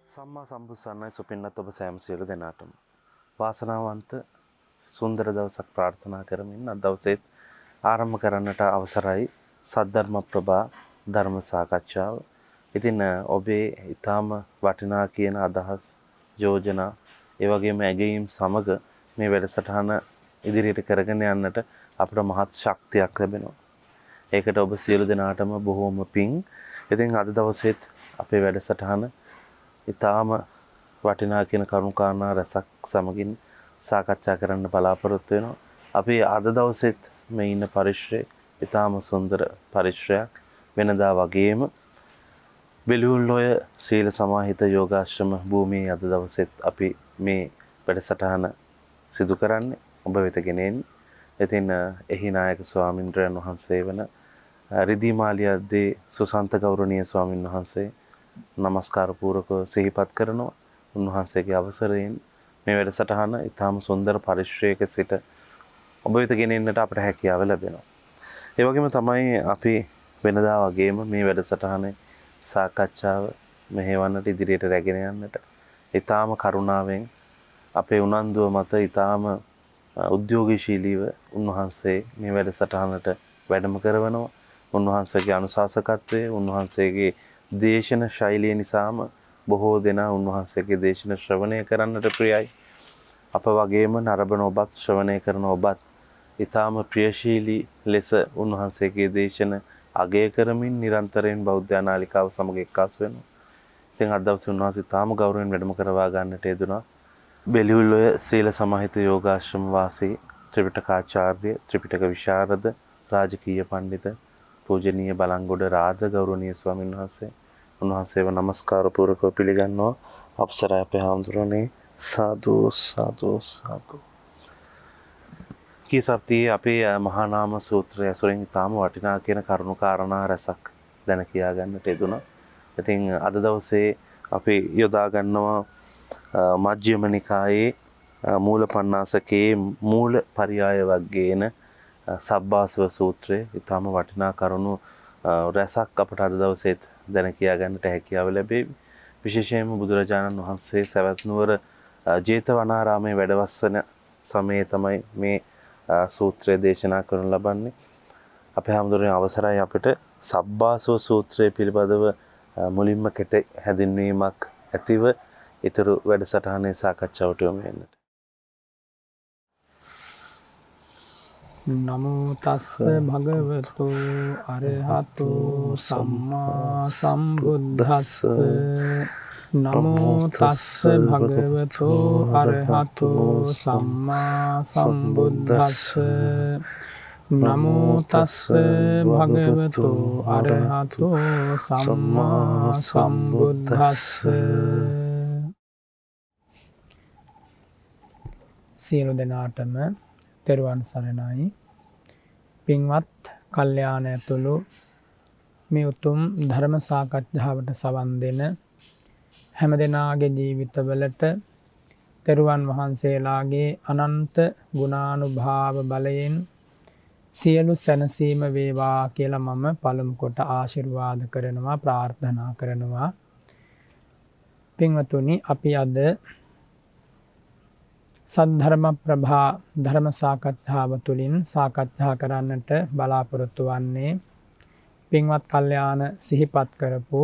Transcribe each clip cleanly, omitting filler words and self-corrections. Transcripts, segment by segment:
සම්මා සම්බුස්සන්නයි සුපින්නත් ඔබ සෑම සියලු දෙනාටම වාසනාවන්ත සුන්දර දවසක් ප්‍රාර්ථනා කරමින් අද දවසේත් ආරම්භ කරන්නට අවසරයි සද්ධර්ම ප්‍රභා ධර්ම සාකච්ඡාව. ඉතින් ඔබේ ඊටාම වටිනා කියන අදහස් යෝජනා ඒ වගේම ඇගයීම් සමග මේ වැඩසටහන ඉදිරියට කරගෙන යන්නට අපට මහත් ශක්තියක් ලැබෙනවා. ඒකට ඔබ සියලු දෙනාටම බොහෝම පිං. ඉතින් අද දවසේත් අපේ වැඩසටහන ඊටාම වටිනා කියන කරුණු කාරණා රසක් සමගින් සාකච්ඡා කරන්න බලාපොරොත්තු වෙනවා. අපි අද දවසෙත් මේ ඉන්න පරිශ්‍රය ඊටාම සුන්දර පරිශ්‍රයක්. වෙනදා වගේම බෙලියුල්ලොය සීල සමාහිත යෝගාශ්‍රම භූමියේ අද දවසෙත් අපි මේ වැඩසටහන සිදු කරන්නේ ඔබ වෙත ගෙනෙන්නේ. ඉතින් එහි නායක ස්වාමින්ද්‍රයන් වහන්සේ වන රිදී මාලියද්දී සුසන්ත ගෞරවනීය ස්වාමින් වහන්සේ නමස්කාර පූර්වක සිහිපත් කරනවා. උන්වහන්සේගේ අවසරයෙන් මේ වැඩසටහන ඊටාම සුන්දර පරිශ්‍රයක සිට ඔබ වෙත ගෙනෙන්නට අපට හැකියාව ලැබෙනවා. ඒ වගේම තමයි අපි වෙනදා වගේම මේ වැඩසටහනේ සාකච්ඡාව මෙහෙවන්නට ඉදිරියට රැගෙන යන්නට ඊටාම කරුණාවෙන් අපේ උනන්දුව මත ඊටාම උද්‍යෝගීශීලීව උන්වහන්සේ මේ වැඩසටහනට වැඩම කරවනවා. උන්වහන්සේගේ අනුශාසකත්වය, උන්වහන්සේගේ දේශන ශෛලිය නිසාම බොහෝ දෙනා උන්වහන්සේගේ දේශන ශ්‍රවණය කරන්නට ප්‍රියයි. අප වගේම නරඹන ඔබත් ශ්‍රවණය කරන ඔබත් ඊටාම ප්‍රියශීලී ලෙස උන්වහන්සේගේ දේශන අගය කරමින් නිරන්තරයෙන් බෞද්ධ නාලිකාව සමග එක්කාසු වෙනවා. ඉතින් අද දවසේ උන්වහන්සේ තාම ගෞරවයෙන් වැඩම කරවා ගන්නට යෙදුණා. බෙලියුල්ලොය සීල සමාහිත යෝගාශ්‍රම වාසී ත්‍රිපිටකාචාර්ය ත්‍රිපිටක විශාරද රාජකීය පඬිත පූජනීය බලංගොඩ රාජ ගෞරවනීය ස්වාමීන් වහන්සේ උන්වහන්සේව නමස්කාර පූර්වකව පිළිගන්නවා. අපසරය අපේ හාමුදුරනේ සාදු සාදු සාදු. කීසප්තියේ අපේ මහා නාම සූත්‍රය ඇසුරින් තාම වටිනා කියන කරුණු කාරණා රසක් දැන කියා ගන්නට යෙදුණා. ඉතින් අද දවසේ අපි යොදා ගන්නවා මජ්ක්‍ධිම නිකායේ මූල පණ්ණාසකේ මූල පරියාය වර්ගයේන සබ්බාසව සූත්‍රය. ඊටම වටිනා කරුණු රසක් අපට අද දවසේත් දැන කියා ගන්නට හැකියාව ලැබෙවි. විශේෂයෙන්ම බුදුරජාණන් වහන්සේ සවැත් නුවර ජේතවනාරාමයේ වැඩවසන සමයේ තමයි මේ සූත්‍රය දේශනා කරනු ලබන්නේ. අපේ හැමදෙරේ අවසරයි අපිට සබ්බාසව සූත්‍රය පිළිබඳව මුලින්ම කෙට හැඳින්වීමක් ඇතිව ඊතර වැඩසටහනේ සාකච්ඡාවට යොමු වෙන්නට. නමෝ තස්ස භගවතු අරහතු සම්මා සම්බුද්දස්ස නමෝ තස්ස භගවතු අරහතු සම්මා සම්බුද්දස්ස නමෝ තස්ස භගවතු අරහතු සම්මා සම්බුද්දස්ස. සියලු දෙනාටම තෙරුවන් සරණයි. පින්වත් කල්යාණ ඇතුළු මේ උතුම් ධර්ම සාකච්ඡාවට සවන් දෙන හැම දෙනාගේ ජීවිතවලට තෙරුවන් වහන්සේලාගේ අනන්ත ගුණානුභාව බලයෙන් සියලු සැනසීම වේවා කියලා මම පළමු කොට ආශිර්වාද කරනවා, ප්‍රාර්ථනා කරනවා. පින්වතුනි, අපි අද සද්ධර්ම ප්‍රභා ධර්ම සාකච්ඡාව තුළින් සාකච්ඡා කරන්නට බලාපොරොත්තු වන්නේ පින්වත් කල්යාණ සිහිපත් කරපු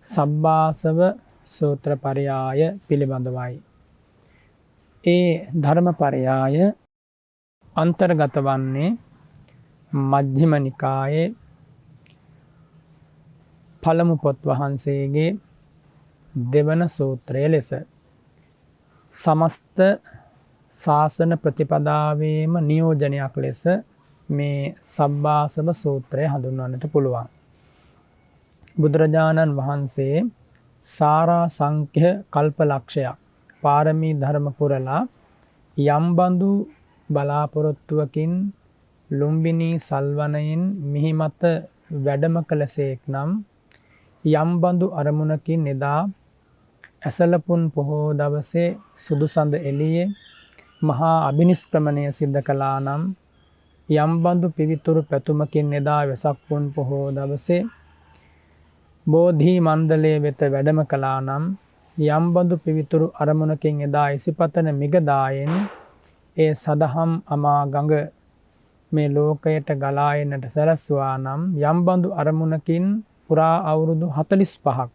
සබ්බාසව සූත්‍ර පරයාය පිළිබඳවයි. ඒ ධර්ම පරයාය අන්තර්ගත වන්නේ මජ්ක්‍ධිම නිකායේ පළමු පොත් වහන්සේගේ දෙවන සූත්‍රය ලෙස සමස්ත ශාසන ප්‍රතිපදාවේම නියෝජනයක් ලෙස මේ සබ්බාසව සූත්‍රය හඳුන්වන්නට පුළුවන්. බුදුරජාණන් වහන්සේ සාරා සංඛ්‍ය කල්පලක්ෂයක් පාරමී ධර්ම පුරලා යම්බඳු බලාපොරොත්තුවකින් ලුම්බිනී සල්වනයෙන් මිහිමත වැඩම කළසේක් නම් යම්බඳු අරමුණකින් එදා ඇසලපුන් පොහෝ දවසේ සුදුසඳ එළියේ මහා අභිනිෂ්ක්‍රමණය සිද්ධ කළා නම් යම්බඳු පිවිතුරු පැතුමකින් එදා වෙසක් පුන් පොහෝ දවසේ බෝධි මණ්ඩලයේ වෙත වැඩම කළා නම් යම්බඳු පිවිතුරු අරමුණකින් එදා ඉසිපතන මිගදායෙන් ඒ සදහම් අමා ගඟ මේ ලෝකයට ගලා එන්නට සැලැස්සුවා නම් යම්බඳු අරමුණකින් පුරා අවුරුදු 45ක්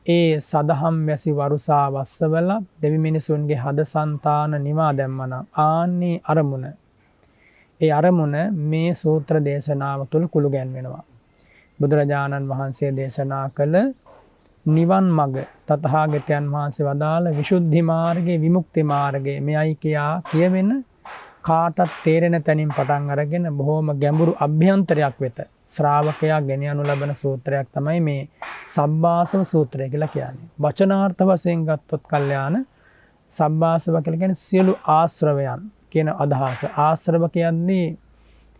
ඒ සදහම් වැසි වරුසා වස්සවල දෙවි මිනිසුන්ගේ හද సంతාන නිවා දැම්මනම් ආන්නේ අරමුණ ඒ අරමුණ මේ සූත්‍ර දේශනාව තුළ කුළු ගැන්වෙනවා. බුදුරජාණන් වහන්සේ දේශනා කළ නිවන් මඟ තථාගතයන් වහන්සේ වදාළ විසුද්ධි මාර්ගයේ විමුක්ති මාර්ගයේ මෙයයි කියා කියවෙන කාටත් තේරෙන තැනින් පටන් අරගෙන බොහොම ගැඹුරු අභ්‍යන්තරයක් වෙත ශ්‍රාවකයා ගෙන යනු ලබන සූත්‍රයක් තමයි මේ සබ්බාසව සූත්‍රය කියලා කියන්නේ. වචනාර්ථ වශයෙන් ගත්තොත් කල්යාණ සබ්බාසව කියලා කියන්නේ සියලු ආශ්‍රවයන් කියන අදහස. ආශ්‍රව කියන්නේ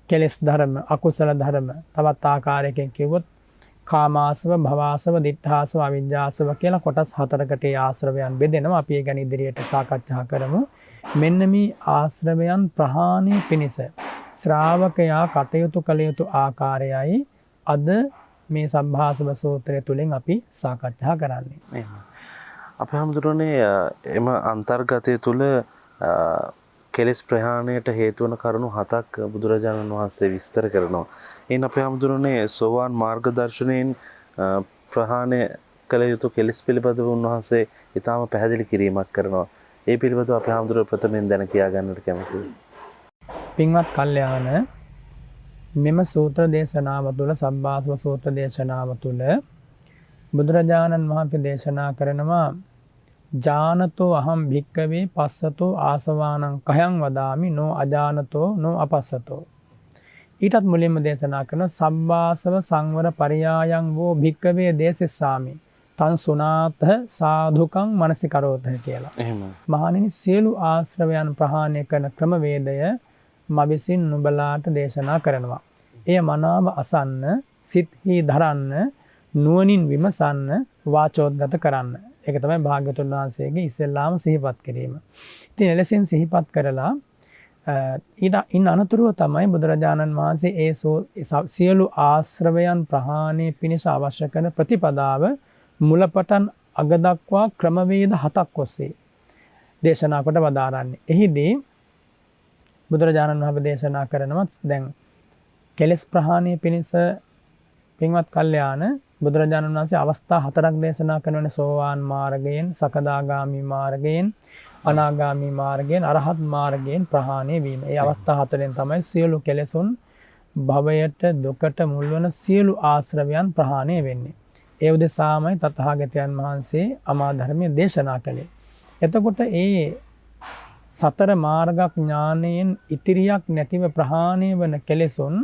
කෙලෙස් ධර්ම, අකුසල ධර්ම. තවත් ආකාරයකින් කිව්වොත් කාමාසව, භවආසව, දිඨාසව, අවිජ්ජාසව කියලා කොටස් හතරකට ඒ ආශ්‍රවයන් බෙදෙනවා. අපි ඒ ගැන ඉදිරියට සාකච්ඡා කරමු. මෙන්න මේ ආශ්‍රවයන් ප්‍රහාණය පිණිස ශ්‍රාවකයා කටයුතු කළ යුතු ආකාරයයි අද මේ සබ්බාසව සූත්‍රය තුලින් අපි සාකච්ඡා කරන්නේ. අපේ හැමදෙරෝනේ එම අන්තර්ගතය තුල කෙලෙස් ප්‍රහාණයට හේතු වන කරුණු 7ක් බුදුරජාණන් වහන්සේ විස්තර කරනවා. එයින් අපේ හැමදෙරෝනේ සෝවාන් මාර්ගදර්ශනයෙන් ප්‍රහාණය කළ යුතු කෙලෙස් පිළිබඳව උන්වහන්සේ ඊටාම පැහැදිලි කිරීමක් කරනවා. ඒ පිළිබඳව අපේ හැමදෙරෝ ප්‍රථමයෙන් දැන කියා ගන්නට කැමතියි. පින්වත් කල්යාණ මෙම සූත්‍ර දේශනාව තුළ සබ්බාසව සූත්‍ර දේශනාව තුළ බුදුරජාණන් වහන්සේ දේශනා කරනවා ජානතෝ අහම් භික්කවේ පස්සතෝ ආසවානං කයං වදාමි නෝ අජානතෝ නෝ අපස්සතෝ. ඊටත් මුලින්ම දේශනා කරන සබ්බාසව සංවර පරියායං වෝ භික්කවේ දේශෙස්සාමි තන් සුනාත සාධුකං මනසිකරෝත කියලා. එහෙමයි. මහණෙනි සියලු ආශ්‍රවයන් ප්‍රහාණය කරන ක්‍රමවේදය මවිසින් නුඹලාට දේශනා කරනවා. එය මනාව අසන්න, සිත්හි දරන්න, නුවණින් විමසන්න, වාචෝද්ගත කරන්න. ඒක තමයි භාග්‍යවතුන් වහන්සේගේ ඉස්සෙල්ලාම සිහිපත් කිරීම. ඉතින් එලෙසින් සිහිපත් කරලා ඉන් අනතුරුව තමයි බුදුරජාණන් වහන්සේ ඒ සියලු ආශ්‍රවයන් ප්‍රහාණය පිණිස අවශ්‍ය කරන ප්‍රතිපදාව මුලපටන් අග දක්වා ක්‍රමවේද 7ක් ඔස්සේ දේශනා කොට වදාරන්නේ. එහිදී බුදුරජාණන් වහන්සේ දේශනා කරනවා දැන් කෙලෙස් ප්‍රහාණය පිණිස පින්වත් කල්යාණ බුදුරජාණන් වහන්සේ අවස්ථා 4ක් දේශනා කරනවානේ. සෝවාන් මාර්ගයෙන්, සකදාගාමි මාර්ගයෙන්, අනාගාමි මාර්ගයෙන්, අරහත් මාර්ගයෙන් ප්‍රහාණය වීම. මේ අවස්ථා 4ෙන් තමයි සියලු කෙලෙසුන් භවයට දුකට මුල්වන සියලු ආශ්‍රවයන් ප්‍රහාණය වෙන්නේ. ඒ උදෙසාමයි තථාගතයන් වහන්සේ අමා ධර්මයේ දේශනා කළේ. එතකොට ඒ සතර මාර්ග ඥානයෙන් ඉතිරියක් නැතිව ප්‍රහාණය වන කෙලෙසුන්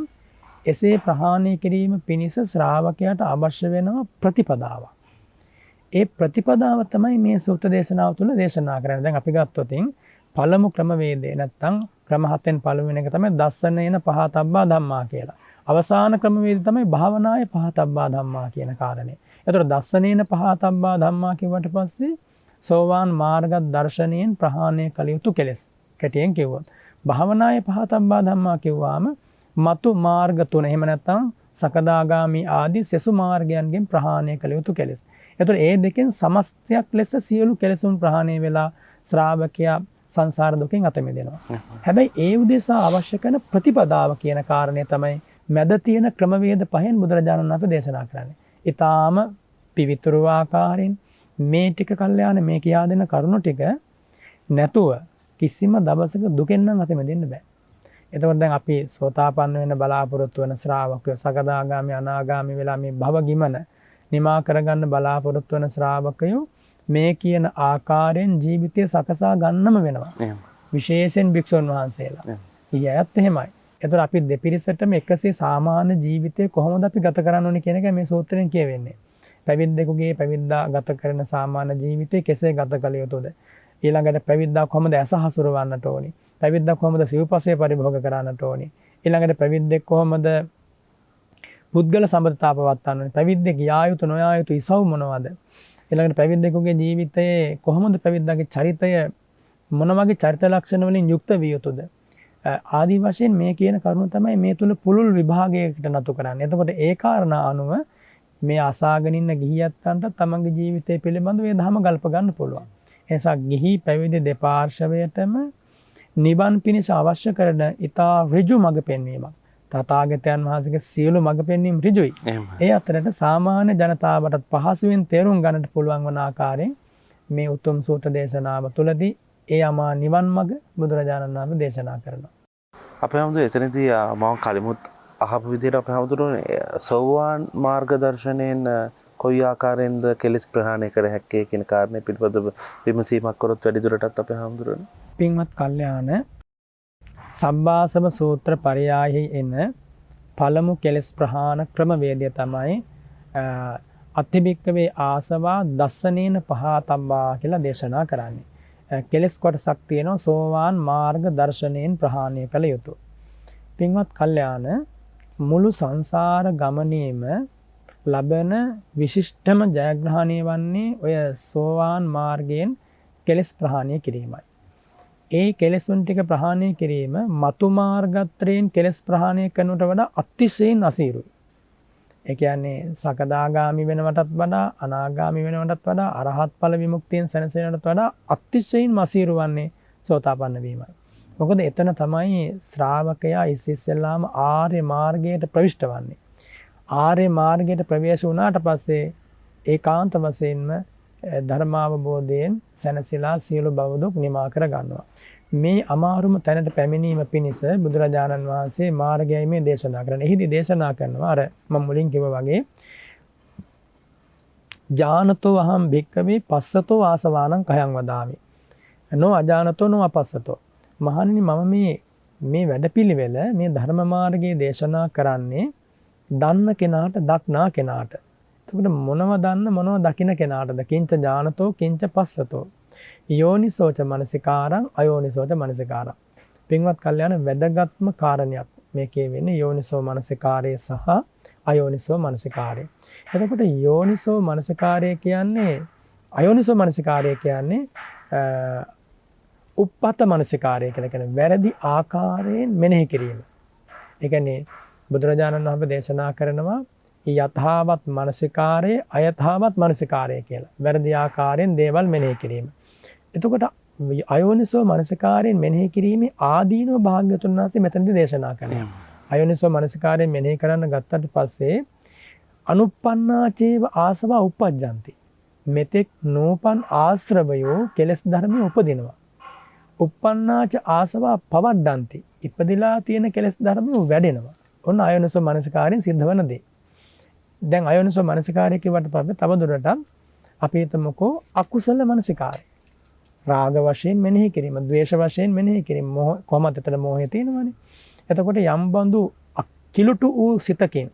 එසේ ප්‍රහාණය කිරීම පිණිස ශ්‍රාවකයාට අවශ්‍ය වෙනවා ප්‍රතිපදාවක්. ඒ ප්‍රතිපදාව තමයි මේ සූත්‍ර දේශනාව තුළ දේශනා කරන්නේ. දැන් අපි ගත්තොත් පළමු ක්‍රමවේදය නැත්තම් ක්‍රම 7න් පළවෙනි එක තමයි දස්සනේන පහතබ්බා ධම්මා කියලා. අවසාන ක්‍රමවේදය තමයි භාවනායේ පහතබ්බා ධම්මා කියන කාරණේ. එතකොට දස්සනේන පහතබ්බා ධම්මා කිව්වට පස්සේ සෝවාන් මාර්ග දර්ශනයෙන් ප්‍රහාණය කළ යුතු කෙලෙස් කැටියෙන් කිව්වොත්. භාවනායේ පහතබ්බා ධම්මා කිව්වාම මතු මාර්ග තුන එහෙම නැත්නම් සකදාගාමි ආදී සෙසු මාර්ගයන්ගෙන් ප්‍රහාණය කළ යුතු කෙලෙස්. එතකොට ඒ දෙකෙන් සමස්තයක් ලෙස සියලු කෙලෙසුන් ප්‍රහාණය වෙලා ශ්‍රාවකයා සංසාර දුකෙන් අත මිදෙනවා. හැබැයි ඒ උදෙසා අවශ්‍ය කරන ප්‍රතිපදාව කියන කාරණය තමයි මැද තියෙන ක්‍රමවේද පහෙන් බුදුරජාණන් වහන්සේ දේශනා කරන්නේ. ඊටාම පිවිතුරු ආකාරයෙන් මේ ටික කල්යාණ මේ කියා දෙන කරුණු ටික නැතුව කිසිම දවසක දුකෙන් නම් අත මිදෙන්න බෑ. එතකොට දැන් අපි සෝතාපන්න වෙන්න බලාපොරොත්තු වෙන ශ්‍රාවකයෝ සකදාගාමි අනාගාමි වෙලා මේ භව ගිමන නිමා කරගන්න බලාපොරොත්තු වෙන ශ්‍රාවකයෝ මේ කියන ආකාරයෙන් ජීවිතය සකසා ගන්නම වෙනවා. විශේෂයෙන් භික්ෂුන් වහන්සේලා. ඊයත් එහෙමයි. එතකොට අපි දෙපිරිසටම එකසේ සාමාන්‍ය ජීවිතය කොහොමද අපි ගත කරන්න ඕනේ කියන එක මේ සූත්‍රයෙන් කියවෙන්නේ. පැවිද්දෙකුගේ පැවිද්දා ගත කරන සාමාන්‍ය ජීවිතය කෙසේ ගත කළ යුතුද? ඊළඟට පැවිද්දා කොහොමද ඇස හසුරවන්නට ඕනේ? පැවිද්දා කොහොමද සිව්පසය පරිභෝග කරන්නට ඕනේ? ඊළඟට පැවිද්දෙක් කොහොමද පුද්ගල සම්බන්ධතාව පවත්වන්න ඕනේ? පැවිද්දෙක් යා යුතු නොයා යුතු ඉසව් මොනවද? ඊළඟට පැවිද්දෙකුගේ ජීවිතයේ කොහොමද පැවිද්දාගේ චරිතය මොන වගේ චරිත ලක්ෂණ වලින් යුක්ත විය යුතුද? ආදී වශයෙන් මේ කියන කරුණු තමයි මේ තුල පුළුල් විභාගයකට නතු කරන්නේ. එතකොට ඒ කාරණා අනුව මේ අසාගෙන ඉන්න ගිහියන්ට තමන්ගේ ජීවිතය පිළිබඳව ඒ ධර්ම ගල්ප ගන්න පුළුවන්. ඒ නිසා ගිහි පැවිදි දෙපාර්ශවයටම නිවන් පිණිස අවශ්‍ය කරන ඊතා ඍජු මඟ පෙන්වීමක්. තථාගතයන් වහන්සේගේ සියලු මඟ පෙන්වීම ඍජුයි. ඒ අතරට සාමාන්‍ය ජනතාවට පහසුවෙන් තේරුම් ගන්නට පුළුවන් වන ආකාරයෙන් මේ උතුම් සූත්‍ර දේශනාව තුළදී ඒ අමා නිවන් මඟ බුදුරජාණන් වහන්සේ දේශනා කරනවා. අපේ හැමෝම එතනදී මම කලිමුත් අහපු විදිහට අපේ හැමෝම සෝවාන් මාර්ග දර්ශනයෙන් කොයි ආකාරයෙන්ද කෙලෙස් ප්‍රහාණය කර හැක්කේ කියන කාරණේ පිළිබඳව විමසීමක් කරොත් වැඩි දුරටත් අපේ හැමෝම පින්වත් කල්යාණ සබ්බාසව සූත්‍ර පරයයෙහි එන පළමු කෙලෙස් ප්‍රහාණ ක්‍රමවේදය තමයි අතිබික්කවේ ආසවා දස්සනේන පහතබ්බා කියලා දේශනා කරන්නේ. කෙලෙස් කොටසක් තියෙනවා සෝවාන් මාර්ග දර්ශනයෙන් ප්‍රහාණය කළ යුතු. පින්වත් කල්යාණ මුළු සංසාර ගමනේම ලබන විශිෂ්ටම ජයග්‍රහණය වන්නේ ඔය සෝවාන් මාර්ගයෙන් කෙලෙස් ප්‍රහාණය කිරීමයි. ඒ කෙලෙසුන් ටික ප්‍රහාණය කිරීම මතු මාර්ගත්‍රයෙන් කෙලෙස් ප්‍රහාණය කරනට වඩා අතිශයින් අසීරුයි. ඒ කියන්නේ සකදාගාමි වෙනවටත් වඩා අනාගාමි වෙනවටත් වඩා අරහත් ඵල විමුක්තියෙන් සැනසෙනටත් වඩා අතිශයින් අසීරු වන්නේ සෝතාපන්න වීමයි. මොකද එතන තමයි ශ්‍රාවකයා ඉස්සෙල්ලාම ආර්ය මාර්ගයට ප්‍රවිෂ්ඨ වන්නේ. ආර්ය මාර්ගයට ප්‍රවේශ වුණාට පස්සේ ඒකාන්ත වශයෙන්ම ධර්මාවබෝධයෙන් සැනසීලා සියලු භව දුක් නිමා කර ගන්නවා. මේ අමාරුම තැනට පැමිණීම පිණිස බුදුරජාණන් වහන්සේ මාර්ගයයි මේ දේශනා කරන්නේ. එහිදී දේශනා කරනවා අර මම මුලින් කිව්වා වගේ ජානතෝ අහම් භික්කවේ පස්සතෝ ආසවානං කයං වදාමි. නෝ අජානතෝ නෝ අපස්සතෝ. මහණෙනි මම මේ වැඩපිළිවෙල මේ ධර්ම මාර්ගයේ දේශනා කරන්නේ දන්න කෙනාට දක්නා කෙනාට. එතකොට මොනව දන්න මොනව දකින කෙනාටද? කිංච ඥානතෝ කිංච පස්සතෝ. යෝනිසෝච මනසිකාරං අයෝනිසෝච මනසිකාරං. පින්වත් කල්යාණ වැදගත්ම කාරණයක් මේකේ වෙන්නේ යෝනිසෝ මනසිකාරය සහ අයෝනිසෝ මනසිකාරය. එතකොට යෝනිසෝ මනසිකාරය කියන්නේ අයෝනිසෝ මනසිකාරය කියන්නේ උප්පත මනසිකාරය කියලා කියන වැරදි ආකාරයෙන් මෙනෙහි කිරීම. ඒ කියන්නේ බුදුරජාණන් වහන්සේ දේශනා කරනවා යථාවත් මනසිකාරය අයථාවත් මනසිකාරය කියලා. වැරදි ආකාරයෙන් දේවල් මෙනෙහි කිරීම. එතකොට අයෝනිසෝ මනසිකාරයෙන් මෙනෙහි කිරීමේ ආදීනව භාග්‍යතුන් වහන්සේ මෙතනදී දේශනා කරනවා. අයෝනිසෝ මනසිකාරයෙන් මෙනෙහි කරන්න ගත්තට පස්සේ අනුප්පන්නාචේව ආසවා උප්පජ්ජಂತಿ. මෙතෙක් නූපන් ආශ්‍රවයෝ කෙලස් ධර්මයේ උපදිනවා. උප්පන්නාච ආසවා පවද්දಂತಿ. ඉපදිලා තියෙන කෙලස් ධර්මයේ වැඩෙනවා. ඔන්න අයෝනිසෝ මනසිකාරයෙන් සිද්ධ වෙන දේ. දැන් අයෝනිසෝ මනසිකාරය කියවට පස්සේ තව දුරටත් අපි හිතමුකෝ අකුසල මනසිකාරය. රාග වශයෙන් මෙනෙහි කිරීම, ද්වේෂ වශයෙන් මෙනෙහි කිරීම, කොහොමද එතන මෝහය තියෙනවනේ. එතකොට යම් බඳු කිලුටු වූ සිතකින්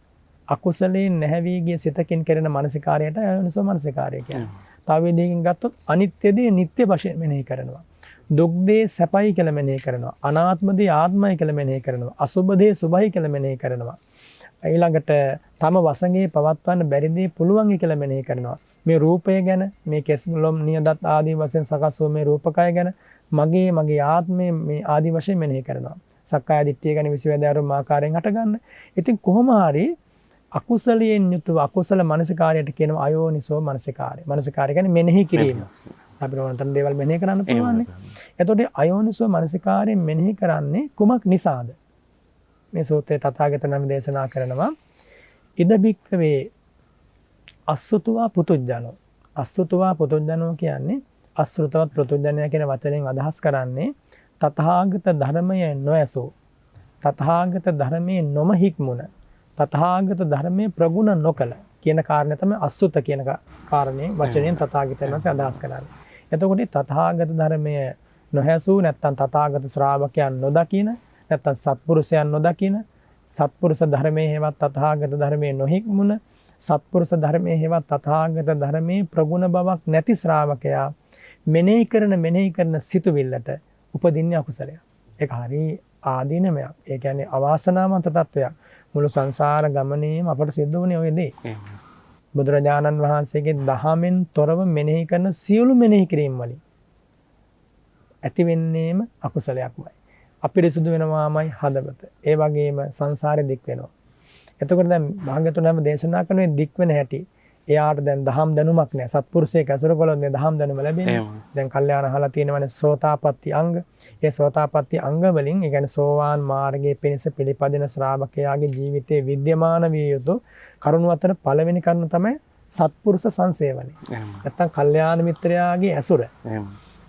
අකුසලයෙන් නැහැවී ගිය සිතකින් කරන මනසිකාරයට අයෝනිසෝ මනසිකාරය කියන්නේ. තව විදිහකින් ගත්තොත් අනිත්‍ය දේ නිට්ටය වශයෙන් මෙනෙහි කරනවා. දුක් දේ සැපයි කියලා මෙනෙහි කරනවා. අනාත්ම දේ ආත්මයි කියලා මෙනෙහි කරනවා. අසුභ දේ සුභයි කියලා මෙනෙහි කරනවා. ඊළඟට තම වසඟේ පවත්වන්න බැරි දේ පුළුවන් කියලා මෙනෙහි කරනවා. මේ රූපය ගැන, මේ කෙස්ලොම් නියදත් ආදී වශයෙන් සකස් වූ මේ රූපකය ගැන මගේ ආත්මය මේ ආදී වශයෙන් මෙනෙහි කරනවා. සක්කාය දිට්ඨිය ගැන විශ්වවිද්‍යාරුම් ආකාරයෙන් හටගන්න. ඉතින් කොහොම හරි අකුසලයෙන් යුතුව අකුසල මනසිකාරයට කියනවා අයෝනිසෝ මනසිකාරය. මනසිකාරය කියන්නේ මෙනෙහි කිරීම. අපිට ඕනතරම් දේවල් මෙනෙහි කරන්න පුළුවන්. එතකොට අයෝනිසෝ මනසිකාරයෙන් මෙනෙහි කරන්නේ කුමක් නිසාද? මේ සූත්‍රයේ තථාගතයන් වහන්සේ දේශනා කරනවා ඉද බික්කවේ අසුතුවා පුතුජනෝ. අසුතුවා පුතුජනෝ කියන්නේ අසෘතවත් පුතුජනය කියන වචනයෙන් අදහස් කරන්නේ තථාගත ධර්මයේ නොඇසූ, තථාගත ධර්මයේ නොම හික්මුණ, තථාගත ධර්මයේ ප්‍රගුණ නොකළ කියන කාරණය තමයි අසුත කියන කාරණේ වචනයෙන් තථාගතයන් වහන්සේ අදහස් කරන්නේ. එතකොට තථාගත ධර්මයේ නොහැසූ නැත්නම් තථාගත ශ්‍රාවකයන් නොදකින නැත්නම් සත්පුරුෂයන් නොදකින, සත්පුරුෂ ධර්මයේ හේවත් තථාගත ධර්මයේ නොහික්මුණ, සත්පුරුෂ ධර්මයේ හේවත් තථාගත ධර්මයේ ප්‍රගුණ බවක් නැති ශ්‍රාවකයා මෙනෙහි කරන සිතුවිල්ලට උපදින්නේ අකුසලයක්. ඒක හරි ආදීනමයක්. ඒ කියන්නේ අවාසනාවන්ත තත්වයක්. මුළු සංසාර ගමනේම අපට සිද්ධ වුණේ ඔය දේ. බුදුරජාණන් වහන්සේගේ දහමෙන් තොරව මෙනෙහි කරන සියලු මෙනෙහි කිරීම වලින් ඇති වෙන්නේම අකුසලයක්මයි. අපිරිසුදු වෙනවාමයි හදවත. ඒ වගේම සංසාරේ දික් වෙනවා. එතකොට දැන් භාග්‍යවතුන් වහන්සේ දේශනා කරන මේ දික් වෙන හැටි එයාට දැන් දහම් දැනුමක් නැහැ. සත්පුරුෂයෙක් ඇසුර කළොත් මේ දහම් දැනුම ලැබෙන්නේ. දැන් කල්යාණ අහලා තියෙනවනේ සෝතාපට්ටි අංග. ඒ සෝතාපට්ටි අංග වලින් ඒ කියන්නේ සෝවාන් මාර්ගයේ පිණිස පිළිපදින ශ්‍රාවකයාගේ ජීවිතයේ විද්‍යමාන විය යුතු කරුණු අතර පළවෙනි කරුණ තමයි සත්පුරුෂ සංසේවනය. නැත්තම් කල්යාණ මිත්‍රයාගේ ඇසුර.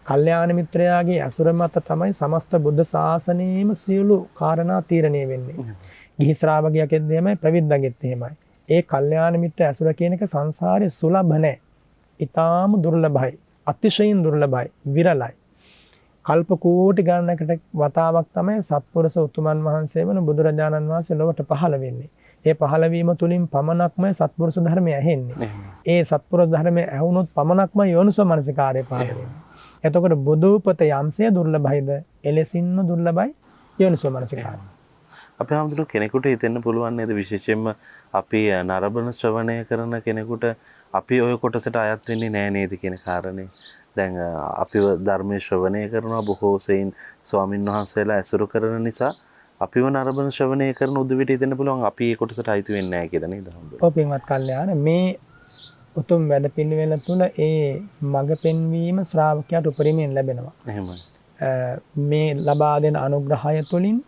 කල්යාණ මිත්‍රයාගේ ඇසුර මත තමයි සමස්ත බුද්ධ ශාසනයේම සියලු කාරණා තීරණය වෙන්නේ. ගිහි ශ්‍රාවකයෙක් එද්දීමයි ප්‍රවිද්දගෙත් එහෙමයි. ඒ කල්යාණ මිත්‍ර ඇසුර කියන එක සංසාරේ සුලභ නැහැ. ඊටාම දුර්ලභයි. අතිශයින් දුර්ලභයි. විරලයි. කල්ප කෝටි ගණනකට වතාවක් තමයි සත්පුරුෂ උතුමන් වහන්සේ වන බුදුරජාණන් වහන්සේ ලොවට පහළ වෙන්නේ. ඒ පහළ වීම තුලින් පමණක්ම සත්පුරුෂ ධර්මය ඇහෙන්නේ. ඒ සත්පුරුෂ ධර්මය ඇහුනොත් පමණක්ම යෝනිසෝ මනසිකාරය පහළ වෙන්නේ. එතකොට බුදුපත යම්සේ දුර්ලභයිද එලෙසින්ම දුර්ලභයි යෝනිසෝ මනසිකාරය. අපි හැමදෙරු කෙනෙකුට හිතෙන්න පුළුවන් නේද විශේෂයෙන්ම අපි නරඹන ශ්‍රවණය කරන කෙනෙකුට අපි ওই කොටසට අයත් වෙන්නේ නැහැ නේද කියන කාරණේ. දැන් අපිව ධර්මයේ ශ්‍රවණය කරනවා බොහෝ සෙයින් ස්වාමින් වහන්සේලා ඇසුරු කරන නිසා අපිව නරඹන ශ්‍රවණය කරන උදවියට හිතෙන්න පුළුවන් අපි ඒ කොටසට අයිති වෙන්නේ නැහැ කියලා නේද හම්බුනේ. ඔව් පින්වත් කල්යාණ මේ උතුම් වැඩ පිළිවෙල තුල ඒ මඟ පෙන්වීම ශ්‍රාවකයාට උපරිමයෙන් ලැබෙනවා. එහෙමයි. මේ ලබා දෙන අනුග්‍රහය තුලින්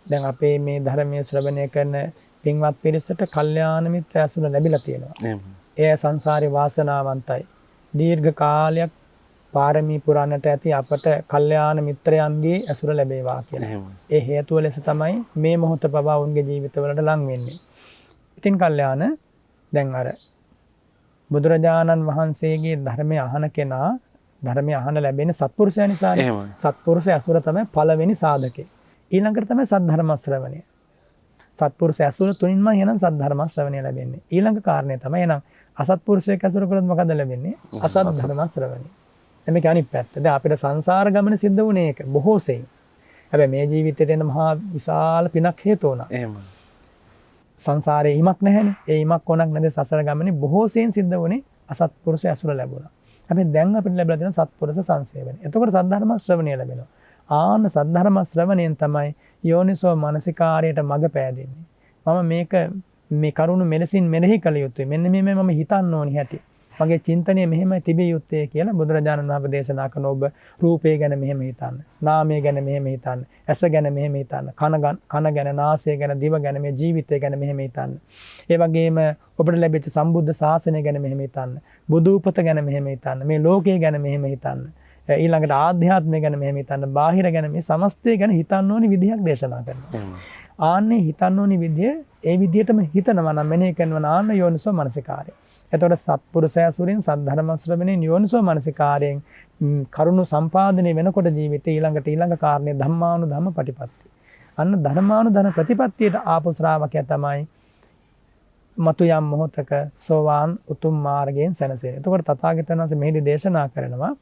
දැන් අපේ මේ ධර්මයේ ශ්‍රවණය කරන පින්වත් පිරිසට කල්යාණ මිත්‍ර ඇසුර ලැබිලා තියෙනවා. ඒ සංසාරේ වාසනාවන්තයි. දීර්ඝ කාලයක් පාරමී පුරන්නට ඇති අපට කල්යාණ මිත්‍රයන්ගේ ඇසුර ලැබේවා කියලා. ඒ හේතුව ලෙස තමයි මේ මොහොත පවා උන්ගේ ජීවිතවලට ලං වෙන්නේ. ඉතින් කල්යාණ දැන් අර බුදුරජාණන් වහන්සේගේ ධර්මය අහන කෙනා ධර්මය අහන ලැබෙන සත්පුරුෂයා නිසානේ. සත්පුරුෂ ඇසුර තමයි පළවෙනි සාධකේ. ඊළඟට තමයි සද්ධර්ම ශ්‍රවණය. සත්පුරුෂ ඇසුර තුලින්ම එනං සද්ධර්ම ශ්‍රවණය ලැබෙන්නේ. ඊළඟ කාරණේ තමයි එනං අසත්පුරුෂයෙක් ඇසුර කළොත් මොකද ලැබෙන්නේ? අසත් ධර්ම ශ්‍රවණය. එමෙක අනිත් පැත්ත. දැන් අපිට සංසාර ගමන සිද්ධ වුණේ ඒක බොහෝ සෙයින්. හැබැයි මේ ජීවිතේට එන මහා විශාල පිනක් හේතු වුණා. එහෙමයි. සංසාරේ ඉමක් නැහැනේ. ඒ ඉමක් කොනක් නැද සසර ගමනේ බොහෝ සෙයින් සිද්ධ වුණේ අසත්පුරුෂ ඇසුර ලැබුණා. හැබැයි දැන් අපිට ලැබලා තියෙන සත්පුරුෂ සංසේවනය. එතකොට සද්ධර්ම ශ්‍රවණය ලැබෙනවා. ආන සද්ධර්ම ශ්‍රවණයෙන් තමයි යෝනිසෝ මනසිකාරයට මඟ පෑදෙන්නේ. මම මේක මේ කරුණ මෙලෙසින් මෙනෙහි කළ යුතුයි. මෙන්න මේ මම හිතන්න ඕනි හැටි. මගේ චින්තනය මෙහෙමයි තිබිය යුත්තේ කියලා බුදුරජාණන් වහන්සේ දේශනා කරන ඔබ රූපය ගැන මෙහෙම හිතන්න. නාමය ගැන මෙහෙම හිතන්න. ඇස ගැන මෙහෙම හිතන්න. කන ගැන, නාසය ගැන, දිව ගැන, මේ ජීවිතය ගැන මෙහෙම හිතන්න. ඒ වගේම ඔබට ලැබිච්ච සම්බුද්ධ ශාසනය ගැන මෙහෙම හිතන්න. බුදු උපත ගැන මෙහෙම හිතන්න. මේ ලෝකය ගැන මෙහෙම හිතන්න. ඊළඟට ආධ්‍යාත්මය ගැන මෙහෙම හිතන්න. බාහිර ගැන මේ සමස්තය ගැන හිතන්න ඕනි විදිහක් දේශනා කරනවා. ආන්නේ හිතන්න ඕනි විදිය ඒ විදිහටම හිතනවා නම් මෙනෙහි කරනවා නම් ආන්න යෝනිසෝ මනසිකාරය. එතකොට සත්පුරුෂය සුරින් සද්ධර්ම ශ්‍රවණයෙන් යෝනිසෝ මනසිකාරයෙන් කරුණු සම්පාදනය වෙනකොට ජීවිතේ ඊළඟ කාරණේ ධම්මානුධම්ම ප්‍රතිපatti. අන්න ධර්මානුධම්ම ප්‍රතිපත්තියට ආපු ශ්‍රාවකයා තමයි මතු යම් මොහොතක සෝවාන් උතුම් මාර්ගයෙන් සැනසෙන්නේ. එතකොට තථාගතයන් වහන්සේ මෙහිදී දේශනා කරනවා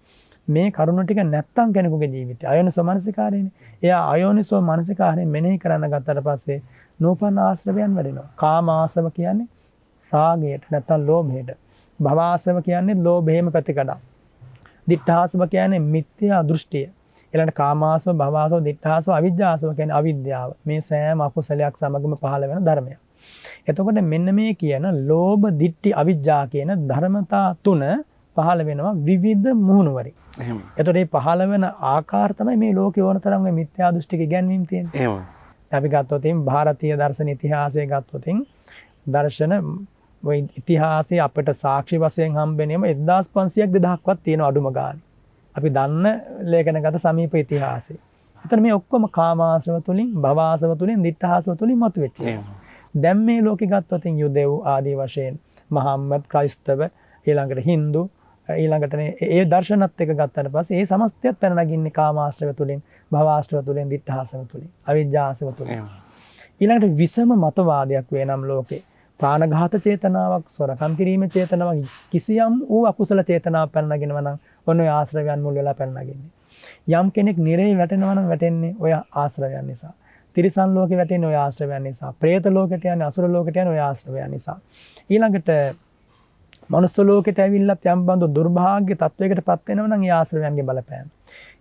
මේ කරුණ ටික නැත්තම් කෙනෙකුගේ ජීවිතය අයෝනිසෝ මනසිකාරයනේ. එයා අයෝනිසෝ මනසිකාරයෙන් මෙනෙහි කරන්න ගත්තට පස්සේ නූපන් ආශ්‍රවයන් වැඩෙනවා. කාම ආශ්‍රව කියන්නේ රාගයට නැත්තම් ලෝභයට. භව ආශ්‍රව කියන්නේ ලෝභයේම පැතිකඩක්. දිඨාශ්‍රව කියන්නේ මිත්‍යා දෘෂ්ටිය. ඊළඟ කාම ආශ්‍රව, භව ආශ්‍රව, දිඨාශ්‍රව, අවිජ්ජා ආශ්‍රව කියන්නේ අවිද්‍යාව. මේ සෑම අකුසලයක් සමගම පහළ වෙන ධර්මයක්. එතකොට මෙන්න මේ කියන ලෝභ, දිට්ඨි, අවිජ්ජා කියන ධර්මතා තුන පහළ වෙනවා විවිධ මුහුණු වලින්. එහෙම. එතකොට මේ පහළ වෙන ආකාර තමයි මේ ලෝකේ ඕන තරම් මිත්‍යා දෘෂ්ටික ඉගැන්වීම් තියෙන්නේ. එහෙම. අපි ගත්තොත් ಭಾರತೀಯ දර්ශන ඉතිහාසය ගත්තොත් දර්ශන ওই ඉතිහාසයේ අපිට සාක්ෂි වශයෙන් හම්බෙන්නේම 1500ක් 2000ක්වත් තියෙන අඩුම ගානේ. අපි දන්න ලේඛනගත සමීප ඉතිහාසය. එතන මේ ඔක්කොම කාමාශ්‍රව තුලින්, භවආශ්‍රව තුලින්, දිඨාශ්‍රව තුලින් මතුවෙච්ච ඒවා. දැන් මේ ලෝකේ ගත්තොත් යුදෙව් ආදී වශයෙන් මහම්මද්, ක්‍රයිස්තව, ඊළඟට හින්දු, ඊළඟට ඒ දර්ශනත් එක ගත්තට පස්සේ ඒ සමස්තයත් පැන නගින්නේ කාමාශ්‍රව තුලින්, භවආශ්‍රව තුලින්, දිඨාශ්‍රව තුලින්, අවිජ්ජාශ්‍රව තුලින්. ඊළඟට විසම මතවාදයක් වෙනම් ලෝකේ ප්‍රාණඝාත චේතනාවක්, සොරකම් කිරීම චේතනාවක්, කිසියම් වූ අකුසල චේතනාවක් පැන නගිනවා නම් ඔන්න ඔය ආශ්‍රවයන් මුල් වෙලා පැන නගින්නේ. යම් කෙනෙක් නිරේ වැටෙනවා නම් වැටෙන්නේ ඔය ආශ්‍රවයන් නිසා. තිරිසන් ලෝකේ වැටෙන්නේ ඔය ආශ්‍රවයන් නිසා. പ്രേත ලෝකයට යන්නේ, අසුර ලෝකයට යන්නේ ඔය ආශ්‍රවයන් නිසා. ඊළඟට මනුස්ස ලෝකයට ඇවිල්ලා යම් බඳු දුර්භාග්‍ය තත්වයකට පත් වෙනවා නම් ඒ ආශ්‍රවයන්ගේ බලපෑම.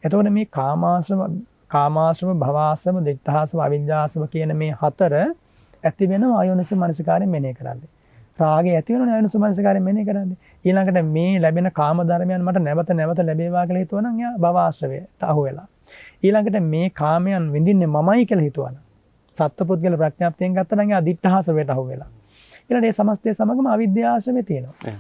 එතකොට මේ කාමාශ්‍රව, භවආශ්‍රව, දිඨාශ්‍රව, අවිජ්ජාශ්‍රව කියන මේ හතර ඇති වෙනවා අයෝනිසෝ මනසිකාරයෙන් මෙනෙහි කරන්නේ. රාගය ඇති වෙනවා අයෝනිසෝ මනසිකාරයෙන් මෙනෙහි කරන්නේ. ඊළඟට මේ ලැබෙන කාම ධර්මයන් මට නැවත නැවත ලැබේවා කියලා හිතුවනම් යා භව ආශ්‍රවයට අහු වෙලා. ඊළඟට මේ කාමයන් විඳින්නේ මමයි කියලා හිතුවනම් සත්පුද්ගල ප්‍රඥාප්තියෙන් ගත්තා නම් යා දිඨාශ්‍රවයට අහු වෙලා. ඊළඟට මේ සමස්තය සමගම අවිද්‍යා ආශ්‍රවය තියෙනවා.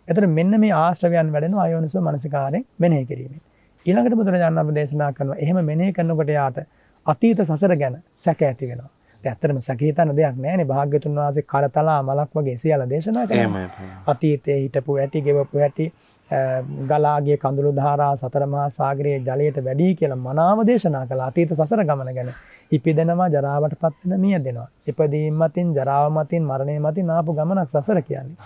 එතකොට මෙන්න මේ ආශ්‍රවයන් වැඩෙනවා අයෝනිසෝ මනසිකාරයෙන් මෙනෙහි කිරීමෙන්. ඊළඟට බුදුරජාණන් වහන්සේ දේශනා කරනවා එහෙම මෙනෙහි කරනකොට යාට අතීත සසර ගැන සැක ඇති වෙනවා. ඇත්තටම සැක හිතන්න දෙයක් නැහැනේ. භාග්‍යතුන් වහන්සේ කරතලා මලක් වගේ සියල්ල දේශනා කරනවා. අතීතයේ හිටපු ඇටි ගෙවපු ඇටි ගලාගේ කඳුළු ධාරා සතර මහා සාගරයේ ජලයට වැඩි කියලා මනාව දේශනා කළා. අතීත සසර ගමන ගැන. ඉපදෙනවා ජරාවටපත් වෙන මියදෙනවා. ඉපදීම මතින් ජරාව මතින් මරණය මතින් ආපු ගමනක් සසර කියන්නේ.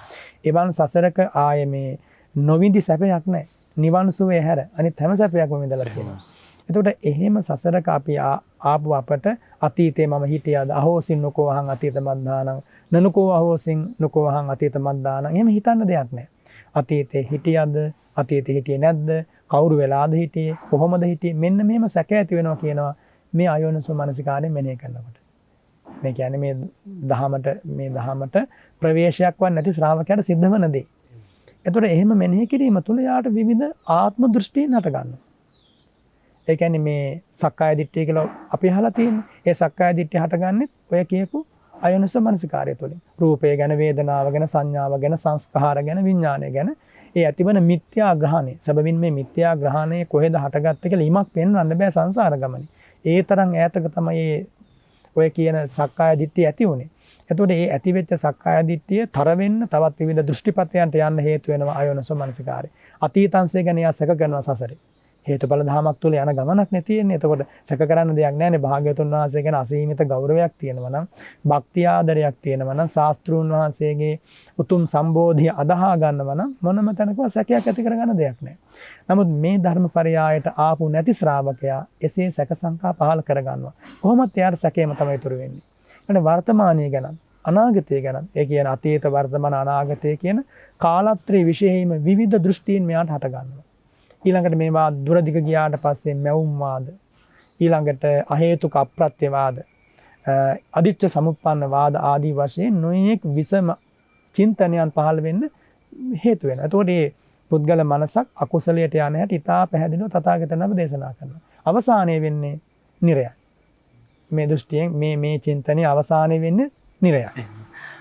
එවන් සසරක ආයේ මේ නොවිඳි සැපයක් නැහැ. නිවන් සුවේ හැර අනිත් හැම සැපයක්ම විඳලා තියෙනවා. එතකොට එහෙම සසරක අපි ආපු අපට අතීතේ මම හිටියද අහෝසින් නොකෝ අහං අතීත මද්දානං නනුකෝ අහෝසින් නොකෝ අහං අතීත මද්දානං එහෙම හිතන්න දෙයක් නැහැ. අතීතේ හිටියද අතීතේ හිටියේ නැද්ද කවුරු වෙලාද හිටියේ කොහොමද හිටියේ මෙන්න මෙහෙම සැක ඇති වෙනවා කියනවා මේ අයෝනිසෝ මනසිකාරයෙන් මෙනෙහි කරනකොට. මේ කියන්නේ මේ දහමට ප්‍රවේශයක් වත් නැති ශ්‍රාවකයාට සිද්ධ වෙන දේ. එතකොට එහෙම මෙනෙහි කිරීම තුළ යාට විවිධ ආත්ම දෘෂ්ටීන් හට ගන්නවා. ඒ කියන්නේ මේ සක්කාය දිට්ඨිය කියලා අපි අහලා තියෙන්නේ. ඒ සක්කාය දිට්ඨිය හටගන්නේ ඔය කියපු අයෝනිසෝ මනසිකාරය තුළින්. රූපය ගැන, වේදනාව ගැන, සංඥාව ගැන, සංස්කාර ගැන, විඥානය ගැන ඒ ඇතිවන මිත්‍යා ග්‍රහණය. සබවින් මේ මිත්‍යා ග්‍රහණය කොහෙද හටගත්තේ කියලා ඉමක් පෙන්වන්න බෑ සංසාර ගමනේ. ඒ තරම් ඈතක තමයි ඔය කියන සක්කාය දිට්ඨිය ඇති වුනේ. එතකොට මේ ඇති වෙච්ච සක්කාය දිට්ඨිය තර වෙන්න තවත් විවිධ දෘෂ්ටිපතයන්ට යන්න හේතු වෙනවා අයෝනිසෝ මනසිකාරය. අතීතංශය ගැන යා සැක කරනවා සසරේ. හේතුඵල ධමයක් තුල යන ගමනක් නේ තියෙන්නේ. එතකොට සැක කරන්න දෙයක් නැහැනේ. භාග්‍යවතුන් වහන්සේ ගැන අසීමිත ගෞරවයක් තියෙනවා නම්, භක්ති ආදරයක් තියෙනවා නම්, ශාස්ත්‍රූන් වහන්සේගේ උතුම් සම්බෝධිය අදහා ගන්නවා නම් මොනම තැනකවත් සැකයක් ඇති කරගන්න දෙයක් නැහැ. නමුත් මේ ධර්මපරයායට ආපු නැති ශ්‍රාවකයා එසේ සැක සංකා පහල කරගන්නවා. කොහොමත් එයාට සැකේම තමයි ඉතුරු වෙන්නේ. ඊට වර්තමානීය ගැන, අනාගතය ගැන, ඒ කියන අතීත වර්තමාන අනාගතය කියන කාලත්‍රි විශේෂයෙන්ම විවිධ දෘෂ්ටීන් මෙයාට හට ගන්නවා. ඊළඟට මේවා දුරදිග ගියාට පස්සේ මැවුම් වාද, ඊළඟට අහේතුක අප්‍රත්‍යවාද, අදිච්ච සමුප්පන්න වාද ආදී වශයෙන් නොයෙක් විසම චින්තනයන් පහළ වෙන්න හේතු වෙනවා. එතකොට මේ පුද්ගල මනසක් අකුසලයට යන හැටි ඉතා පැහැදිලිව තථාගතයන් වහන්සේ දේශනා කරනවා. අවසානයේ වෙන්නේ නිරයයි. මේ දෘෂ්ටියෙන් මේ චින්තනයේ අවසානයේ වෙන්නේ නිරයයි.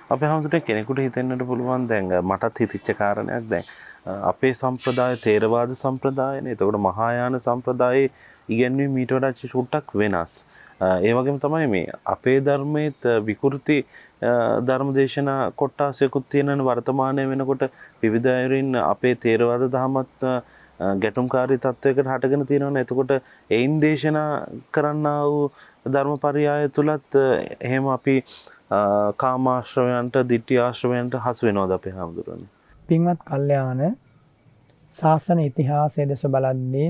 අපේ හැමෝටම කෙනෙකුට හිතෙන්නට පුළුවන් දැන් මටත් හිතිච්ච කාරණයක් දැන් අපේ සම්ප්‍රදාය තේරවාද සම්ප්‍රදායනේ. එතකොට මහායාන සම්ප්‍රදායේ ඉගැන්වීම ඊට වඩා චුට්ටක් වෙනස්. ඒ වගේම තමයි මේ අපේ ධර්මයේත් විකෘති ධර්මදේශනා කොටසකුත් තියෙනන වර්තමානයේ වෙනකොට විවිධ අයරින් අපේ තේරවාද දහමත් ගැටුම්කාරී තත්වයකට හටගෙන තියෙනවනේ. එතකොට ඒයින් දේශනා කරන්නා වූ ධර්මපරයය තුලත් එහෙම අපි කාමාශ්‍රවයන්ට, ditthi ආශ්‍රවයන්ට හසු වෙනවද අපේ හැමදෙරෝනේ? පින්වත් කල්යාණ ශාසන ඉතිහාසයේ දෙස බලද්දී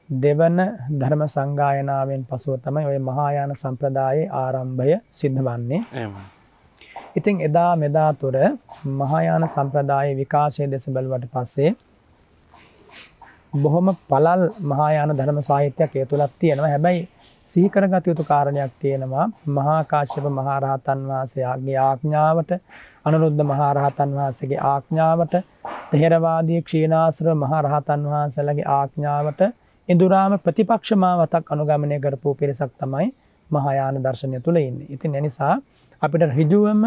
දෙවන ධර්ම සංගායනාවෙන් පසුව තමයි ওই මහායාන සම්ප්‍රදායේ ආරම්භය සිද්ධ වන්නේ. ඉතින් එදා මෙදා තුර මහායාන සම්ප්‍රදායේ විකාශය දෙස බලුවට පස්සේ බොහොම පළල් මහායාන ධර්ම සාහිත්‍යයක් ඒ තුලක් තියෙනවා. හැබැයි සිහි කරගත යුතු කාරණයක් තියෙනවා. මහා කාශ්‍යප මහ රහතන් වහන්සේගේ ආඥාවට, අනුරුද්ධ මහ රහතන් වහන්සේගේ ආඥාවට, ථේරවාදී ක්ෂීණාශ්‍රව මහ රහතන් වහන්සේලාගේ ආඥාවට ඉඳුරාම ප්‍රතිපක්ෂ මාවතක් අනුගමනය කරපු පිරිසක් තමයි මහායාන දර්ශනය තුල ඉන්නේ. ඉතින් ඒ නිසා අපිට ඍජුවම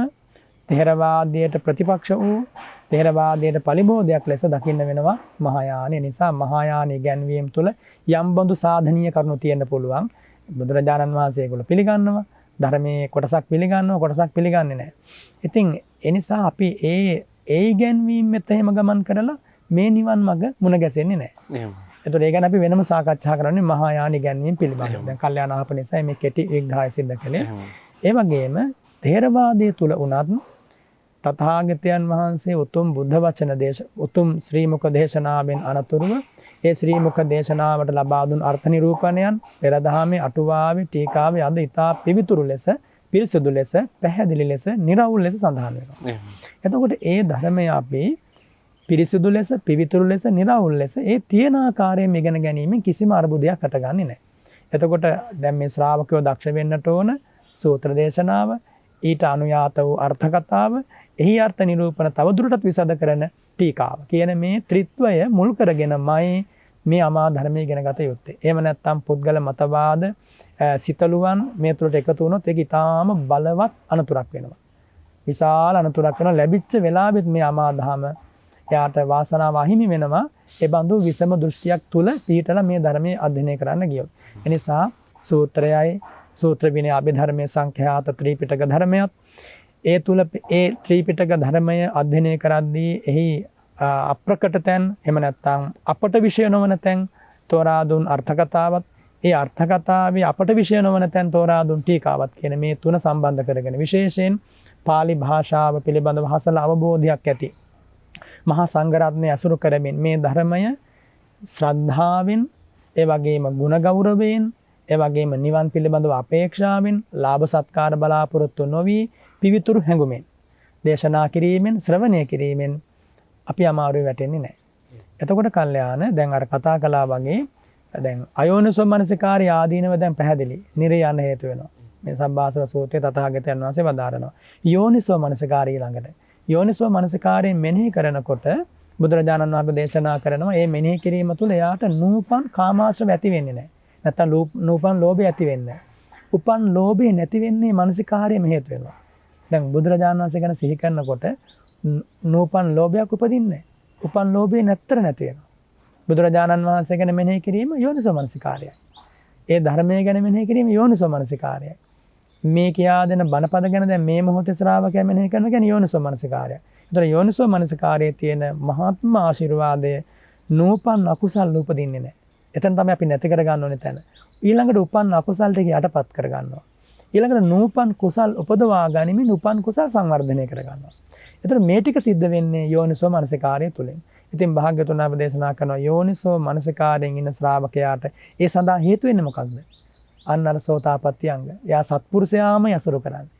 ථේරවාදයට ප්‍රතිපක්ෂ වූ ථේරවාදයට පරිබෝධයක් ලෙස දකින්න වෙනවා මහායාන. ඒ නිසා මහායාන ඉගැන්වීම් තුල යම් බඳු සාධනීය කරුණු තියෙන්න පුළුවන්. බුදුරජාණන් වහන්සේ ඒගොල්ලෝ පිළිගන්නවා. ධර්මයේ කොටසක් පිළිගන්නවා, කොටසක් පිළිගන්නේ නැහැ. ඉතින් ඒ නිසා අපි ඒ ඉගැන්වීම් මෙත එහෙම ගමන් කරලා මේ නිවන් මඟ මුණ ගැසෙන්නේ නැහැ. එතකොට ඒ ගැන අපි වෙනම සාකච්ඡා කරන්නේ මහායාන ඉගැන්වීම් පිළිබඳව. දැන් කල්යාණ ආප නිසා මේ කෙටි විග්‍රහය සිද්ධ කළේ. ඒ වගේම ථේරවාදයේ තුල උනත් තථාගතයන් වහන්සේ උතුම් බුද්ධ වචන උතුම් ශ්‍රී මුඛ දේශනාවෙන් අනතුරුව ඒ ශ්‍රී මුඛ දේශනාවට ලබා දුන් අර්ථ නිරූපණයන් පෙර දහමේ අටුවාවේ ටීකාවේ අද ඉතා පිවිතුරු ලෙස, පිරිසුදු ලෙස, පැහැදිලි ලෙස, නිර්වුල් ලෙස සඳහන් වෙනවා. එතකොට ඒ ධර්මය අපි පිරිසුදු ලෙස, පිවිතුරු ලෙස, නිර්වුල් ලෙස ඒ තියෙන ආකාරයෙන් ඉගෙන ගැනීමෙන් කිසිම අරුබුදයක් හටගන්නේ නැහැ. එතකොට දැන් මේ ශ්‍රාවකයෝ දක්ෂ වෙන්නට ඕන සූත්‍ර දේශනාව, ඊට අනුයාත වූ අර්ථ කතාව, එහි අර්ථ නිරූපණ තවදුරටත් විසද කරන ටීකාව කියන මේ ත්‍රිත්වය මුල් කරගෙනමයි මේ අමා ධර්මයේ ඉගෙන ගත යුත්තේ. එහෙම නැත්නම් පුද්ගල මතවාද සිතලුවන් මේ තුරට එකතු වුණොත් ඒක ඊටාම බලවත් අනතුරක් වෙනවා. විශාල අනතුරක් වෙනවා. ලැබිච්ච වෙලාවෙත් මේ අමා දහම එයාට වාසනාව අහිමි වෙනවා. ඒ බඳු විසම දෘෂ්ටියක් තුල පිහිටලා මේ ධර්මයේ අධ්‍යයනය කරන්න ගියොත්. එනිසා සූත්‍රයයි සූත්‍ර විනය අභිධර්මයේ සංඛ්‍යාත ත්‍රිපිටක ධර්මයක් ඒ තුල ඒ ත්‍රිපිටක ධර්මය අධ්‍යයනය කරද්දී එහි අප්‍රකට තැන් එහෙම නැත්නම් අපට විෂය නොවන තැන් තෝරා දුන් අර්ථ කතාවත් ඒ අර්ථ කතාවේ අපට විෂය නොවන තැන් තෝරා දුන් ටීකාවත් කියන මේ තුන සම්බන්ධ කරගෙන විශේෂයෙන් පාලි භාෂාව පිළිබඳව හසල අවබෝධයක් ඇති මහා සංඝරත්නය අසුරු කරමින් මේ ධර්මය ශ්‍රද්ධාවෙන් ඒ වගේම ගුණ ගෞරවයෙන් ඒ වගේම නිවන් පිළිබඳව අපේක්ෂාවෙන් ලාභ සත්කාර බලාපොරොත්තු නොවි පිවිතුරු හැඟුමෙන් දේශනා කිරීමෙන් ශ්‍රවණය කිරීමෙන් අපි අමාරුවේ වැටෙන්නේ නැහැ. එතකොට කල්යාණ දැන් අර කතා කළා වගේ දැන් අයෝනිසෝ මනසිකාරය ආදීනව දැන් පැහැදිලි. නිරය යන හේතු වෙනවා. මේ සබ්බාසව සූත්‍රයේ තථාගතයන් වහන්සේ වදාරනවා. යෝනිසෝ මනසිකාරය ළඟට. යෝනිසෝ මනසිකාරයෙන් මෙනෙහි කරනකොට බුදුරජාණන් වහන්සේ දේශනා කරනවා මේ මෙනෙහි කිරීම තුළ එයාට නූපන් කාමාශ්‍රව ඇති වෙන්නේ නැහැ. නැත්තම් නූපන් ලෝභය ඇති වෙන්නේ නැහැ. උපන් ලෝභය නැති වෙන්නේ මනසිකාරයෙන් හේතු වෙනවා. දැන් බුදුරජාණන් වහන්සේ ගැන සිහි කරනකොට නූපන් ලෝභයක් උපදින්නේ නැහැ. උපන් ලෝභය නැත්තර නැති වෙනවා. බුදුරජාණන් වහන්සේ ගැන මෙනෙහි කිරීම යෝනිසෝ මනසිකාරයයි. ඒ ධර්මයේ ගැන මෙනෙහි කිරීම යෝනිසෝ මනසිකාරයයි. මේ කියා දෙන බණපද ගැන දැන් මේ මොහොතේ ශ්‍රාවකයා මෙනෙහි කරන කියන්නේ යෝනිසෝ මනසිකාරයයි. ඒතර යෝනිසෝ මනසිකාරයේ තියෙන මහත්ම ආශිර්වාදය නූපන් අකුසල් උපදින්නේ නැහැ. එතන තමයි අපි නැති කර ගන්න ඕනේ තැන. ඊළඟට උපන් අකුසල් ටික යටපත් කර ගන්නවා. ඊළඟට නූපන් කුසල් උපදවා ගනිමින් උපන් කුසල් සංවර්ධනය කර ගන්නවා. ඒතර මේ ටික සිද්ධ වෙන්නේ යෝනිසෝ මනසිකාරය තුලින්. ඉතින් භාග්‍යවතුන් වහන්සේ දේශනා කරනවා යෝනිසෝ මනසිකාරයෙන් ඉන්න ශ්‍රාවකයාට ඒ සඳහා හේතු වෙන්නේ මොකක්ද? අන්න අර සෝතාපට්ටි අංග. එයා සත්පුරුෂයාම යසුරු කරන්නේ.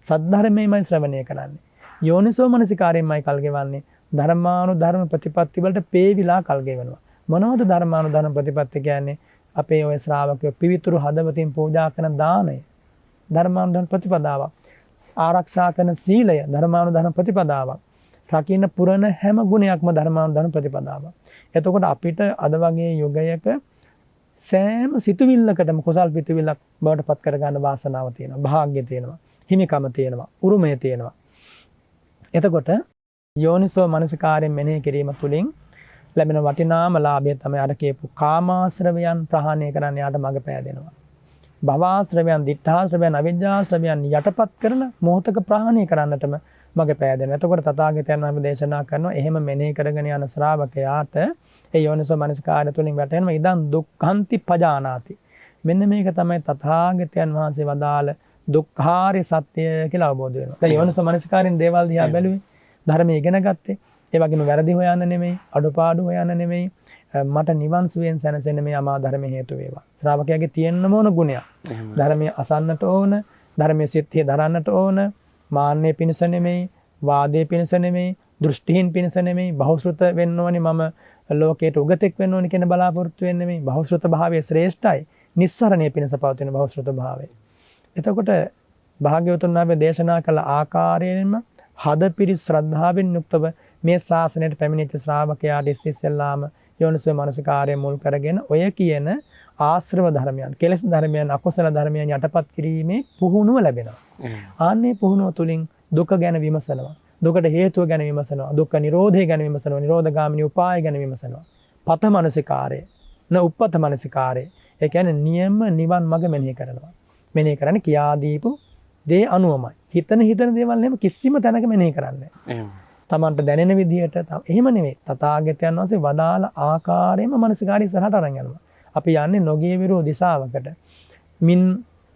සද්ධර්මයමයි ශ්‍රවණය කරන්නේ. යෝනිසෝ මනසිකාරයෙන්මයි කල් ගෙවන්නේ. ධර්මානුධර්ම ප්‍රතිපත්ති වලට පේවිලා කල් ගෙවනවා. මොනවද ධර්මානුධර්ම ප්‍රතිපත්ති කියන්නේ? අපේ ඔය ශ්‍රාවකයෝ පිවිතුරු හදවතින් පූජා කරන දානය. ධර්මානුධර්ම ප්‍රතිපදාවක්. ආරක්ෂා කරන සීලය ධර්මානුධර්ම ප්‍රතිපදාවක්. රකින්න පුරන හැම ගුණයක්ම ධර්මානුධර්ම ප්‍රතිපදාවක්. එතකොට අපිට අද වගේ යුගයක සෑම සිතුවිල්ලකටම කුසල් පිටුවිල්ලක් බවට පත් කර ගන්න වාසනාව තියෙනවා. භාග්‍ය තියෙනවා. හිමිකම තියෙනවා. උරුමය තියෙනවා. එතකොට යෝනිසෝ මනසිකාරයෙන් මෙනෙහි කිරීම තුළින් ලැබෙන වටිනාම ලාභය තමයි අර කියපු කාමාශ්‍රවයන් ප්‍රහාණය කරන්න යාට මඟ පෑදෙනවා. භවආශ්‍රවයන්, දිඨාශ්‍රවයන්, අවිජ්ජාශ්‍රවයන් යටපත් කරන මොහතක ප්‍රහාණය කරන්නටම මඟ පෑදෙනවා. එතකොට තථාගතයන් වහන්සේ දේශනා කරනවා එහෙම මෙනෙහි කරගෙන යන ශ්‍රාවකයාට ඒ යෝනිසෝ මනසිකාරය තුළින් වැටෙනවා ඉදන් දුක්ඛන්ති පජානාති. මෙන්න මේක තමයි තථාගතයන් වහන්සේ වදාළ දුක්ඛාරය සත්‍ය කියලා අවබෝධ වෙනවා. දැන් යෝනිසෝ මනසිකාරයෙන් දේවල් දිහා බැලුවේ ධර්මය ඉගෙන ගත්තේ. ඒ වගේම වැරදි හොයන්න නෙමෙයි, අඩුපාඩු හොයන්න නෙමෙයි. මට නිවන් සුවයෙන් සැනසෙන්න මේ අමා ධර්ම හේතු වේවා. ශ්‍රාවකයාගේ තියෙන්න ඕන ගුණයක්. ධර්මයේ අසන්නට ඕන, ධර්මයේ සිත්හිය දරන්නට ඕන, මාන්නයේ පිණිස නෙමෙයි, වාදයේ පිණිස නෙමෙයි, දෘෂ්ටිහින් පිණිස නෙමෙයි, බහුශ්‍රත වෙන්න ඕනි මම ලෝකයට උගතෙක් වෙන්න ඕනි කියන බලාපොරොත්තු වෙන්නේ නෙමෙයි. බහුශ්‍රත භාවයේ ශ්‍රේෂ්ඨයි. නිස්සරණයේ පිණිස පවතින බහුශ්‍රත භාවය. එතකොට භාග්‍යවතුන් වහන්සේ දේශනා කළ ආකාරයෙන්ම හදපිරිස් ශ්‍රද්ධාවෙන් යුක්තව මේ ශාසනයට පැමිණිච්ච ශ්‍රාවකයාට ඉස්සෙල්ලාම යෝනිසෝ මනසිකාරය මුල් කරගෙන ඔය කියන ආශ්‍රව ධර්මයන්, කෙලෙස් ධර්මයන්, අකුසල ධර්මයන් යටපත් කිරීමේ පුහුණුව ලැබෙනවා. ආන්නේ පුහුණුව තුලින් දුක ගැන විමසනවා. දුකට හේතුව ගැන විමසනවා. දුක්ඛ නිරෝධය ගැන විමසනවා. නිරෝධගාමිනී උපාය ගැන විමසනවා. පත මනසිකාරය, න උප්පත මනසිකාරය. ඒ කියන්නේ නියම නිවන් මඟ මෙනෙහි කරනවා. මෙනෙහි කරන්නේ කියා දීපු දේ අනුවමයි. හිතන දේවල් නෙමෙයි කිසිම තැනක මෙනෙහි කරන්නේ නැහැ. තමන්ට දැනෙන විදිහට එහෙම නෙමෙයි. තථාගතයන් වහන්සේ වදාළ ආකාරයෙන්ම මනසිකාරය ඉස්සරහට අරන් යනවා. අපි යන්නේ නොගිය විරෝ දිශාවකට. මින්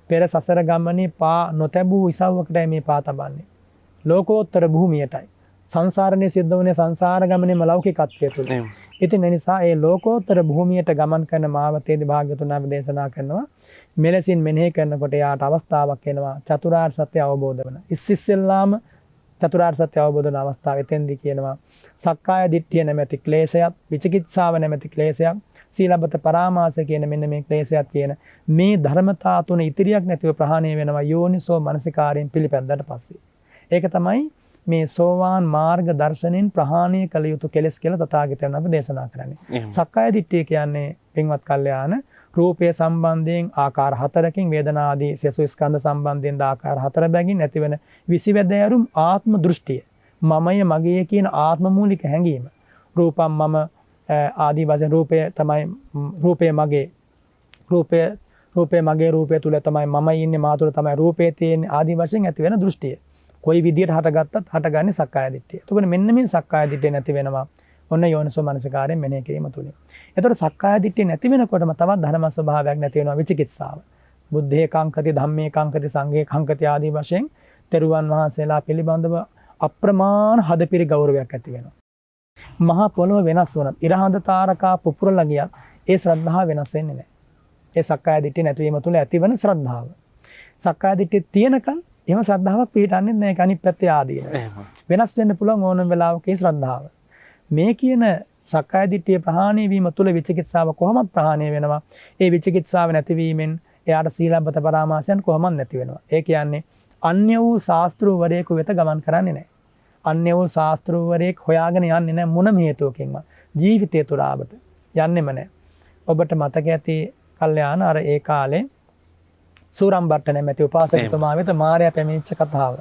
පෙර සසර ගමනේ පා නොතැබූ ඉසව්වකටයි මේ පා තබන්නේ. ලෝකෝත්තර භූමියටයි. සංසාරණේ සිද්ධ වුණේ සංසාර ගමනේම ලෞකිකත්වයේ තුල. ඉතින් ඒ නිසා ඒ ලෝකෝත්තර භූමියට ගමන් කරන මාවතේදී භාග්‍යවතුන් වහන්සේ දේශනා කරනවා මෙලෙසින් මෙනෙහි කරනකොට යාට අවස්ථාවක් එනවා චතුරාර්ය සත්‍ය අවබෝධ වෙන. ඉස්සෙල්ලාම චතුරාර්ය සත්‍ය අවබෝධ වන අවස්ථාව එතෙන්දී කියනවා සක්කාය දිට්ඨිය නැමැති ක්ලේශයත්, විචිකිච්ඡාව නැමැති ක්ලේශයක්, සීලබ්බත පරාමාස කියන මෙන්න මේ ක්ලේශයත් කියන මේ ධර්මතා තුන ඉතිරියක් නැතිව ප්‍රහාණය වෙනවා යෝනිසෝ මනසිකාරයෙන් පිළිපැද්දට පස්සේ. ඒක තමයි මේ සෝවාන් මාර්ග දර්ශනෙන් ප්‍රහාණය කළ යුතු කෙලෙස් කියලා තථාගතයන් අප දේශනා කරන්නේ. සක්කාය දිට්ඨිය කියන්නේ පින්වත් කල්යාණ රූපය සම්බන්ධයෙන් ආකාර 4කින් වේදනා ආදී සසු ස්කන්ධ සම්බන්ධයෙන් ආකාර 4 බැගින් ඇතිවන විසිවැදෑරුම් ආත්ම දෘෂ්ටිය. මමය මගේ කියන ආත්ම මූලික හැඟීම. රූපම් මම ආදී වශයෙන් රූපය තමයි රූපය මගේ රූපය මගේ රූපය තුල තමයි මම ඉන්නේ මා තුල තමයි රූපය තියෙන්නේ ආදී වශයෙන් ඇති වෙන දෘෂ්ටිය. කොයි විදියට හටගත්තත් හටගන්නේ සක්කාය දිට්ඨිය. එතකොට මෙන්න මේ සක්කාය දිට්ඨිය නැති වෙනවා. ඔන්න යෝනිසෝ මනසිකාරයෙන් මෙනෙහි කිරීම තුලින්. එතකොට සක්කාය දිට්ඨිය නැති වෙනකොටම තවත් ධර්ම ස්වභාවයක් නැති වෙනවා විචිකිත්සාව. බුද්ධේ කාංකති ධම්මේ කාංකති සංඝේ කාංකති ආදී වශයෙන් තෙරුවන් වහන්සේලා පිළිබඳව අප්‍රමාණ හදපිරි ගෞරවයක් ඇති වෙනවා. මහා පොළොව වෙනස් වුණත් ඉරහඳ තාරකා පුපුරලා ගියත් ඒ ශ්‍රද්ධාව වෙනස් වෙන්නේ නැහැ. ඒ සක්කාය දිට්ඨිය නැතිවීම තුළ ඇතිවන ශ්‍රද්ධාව. සක්කාය දිට්ඨිය තියෙනකන් එහෙම ශ්‍රද්ධාවක් පිටන්නේ නැහැ. අනිත් පැත්තේ ආදීන. වෙනස් වෙන්න පුළුවන් ඕනම වෙලාවක ඒ ශ්‍රද්ධාව. මේ කියන සක්කාය දිට්ඨිය ප්‍රහාණය වීම තුළ විචිකිත්සාව කොහොමද ප්‍රහාණය වෙනවා? ඒ විචිකිත්සාව නැතිවීමෙන් එයාට සීලබ්බත පරාමාසයන් කොහොමද නැති වෙනවා? ඒ කියන්නේ අන්‍ය වූ ශාස්ත්‍රූවරයෙකු වෙත ගමන් කරන්නේ නැහැ. අන්‍ය වූ ශාස්ත්‍රූවරයෙක් හොයාගෙන යන්නේ නැහැ මොනම හේතුවකින්ම. ජීවිතය තුරාවට යන්නෙම නැහැ. ඔබට මතක ඇති කල්යාණ අර ඒ කාලේ සූරම්බට්ට නැමැති උපාසකතුමා වෙත මාරයා පැමිණිච්ච කතාව.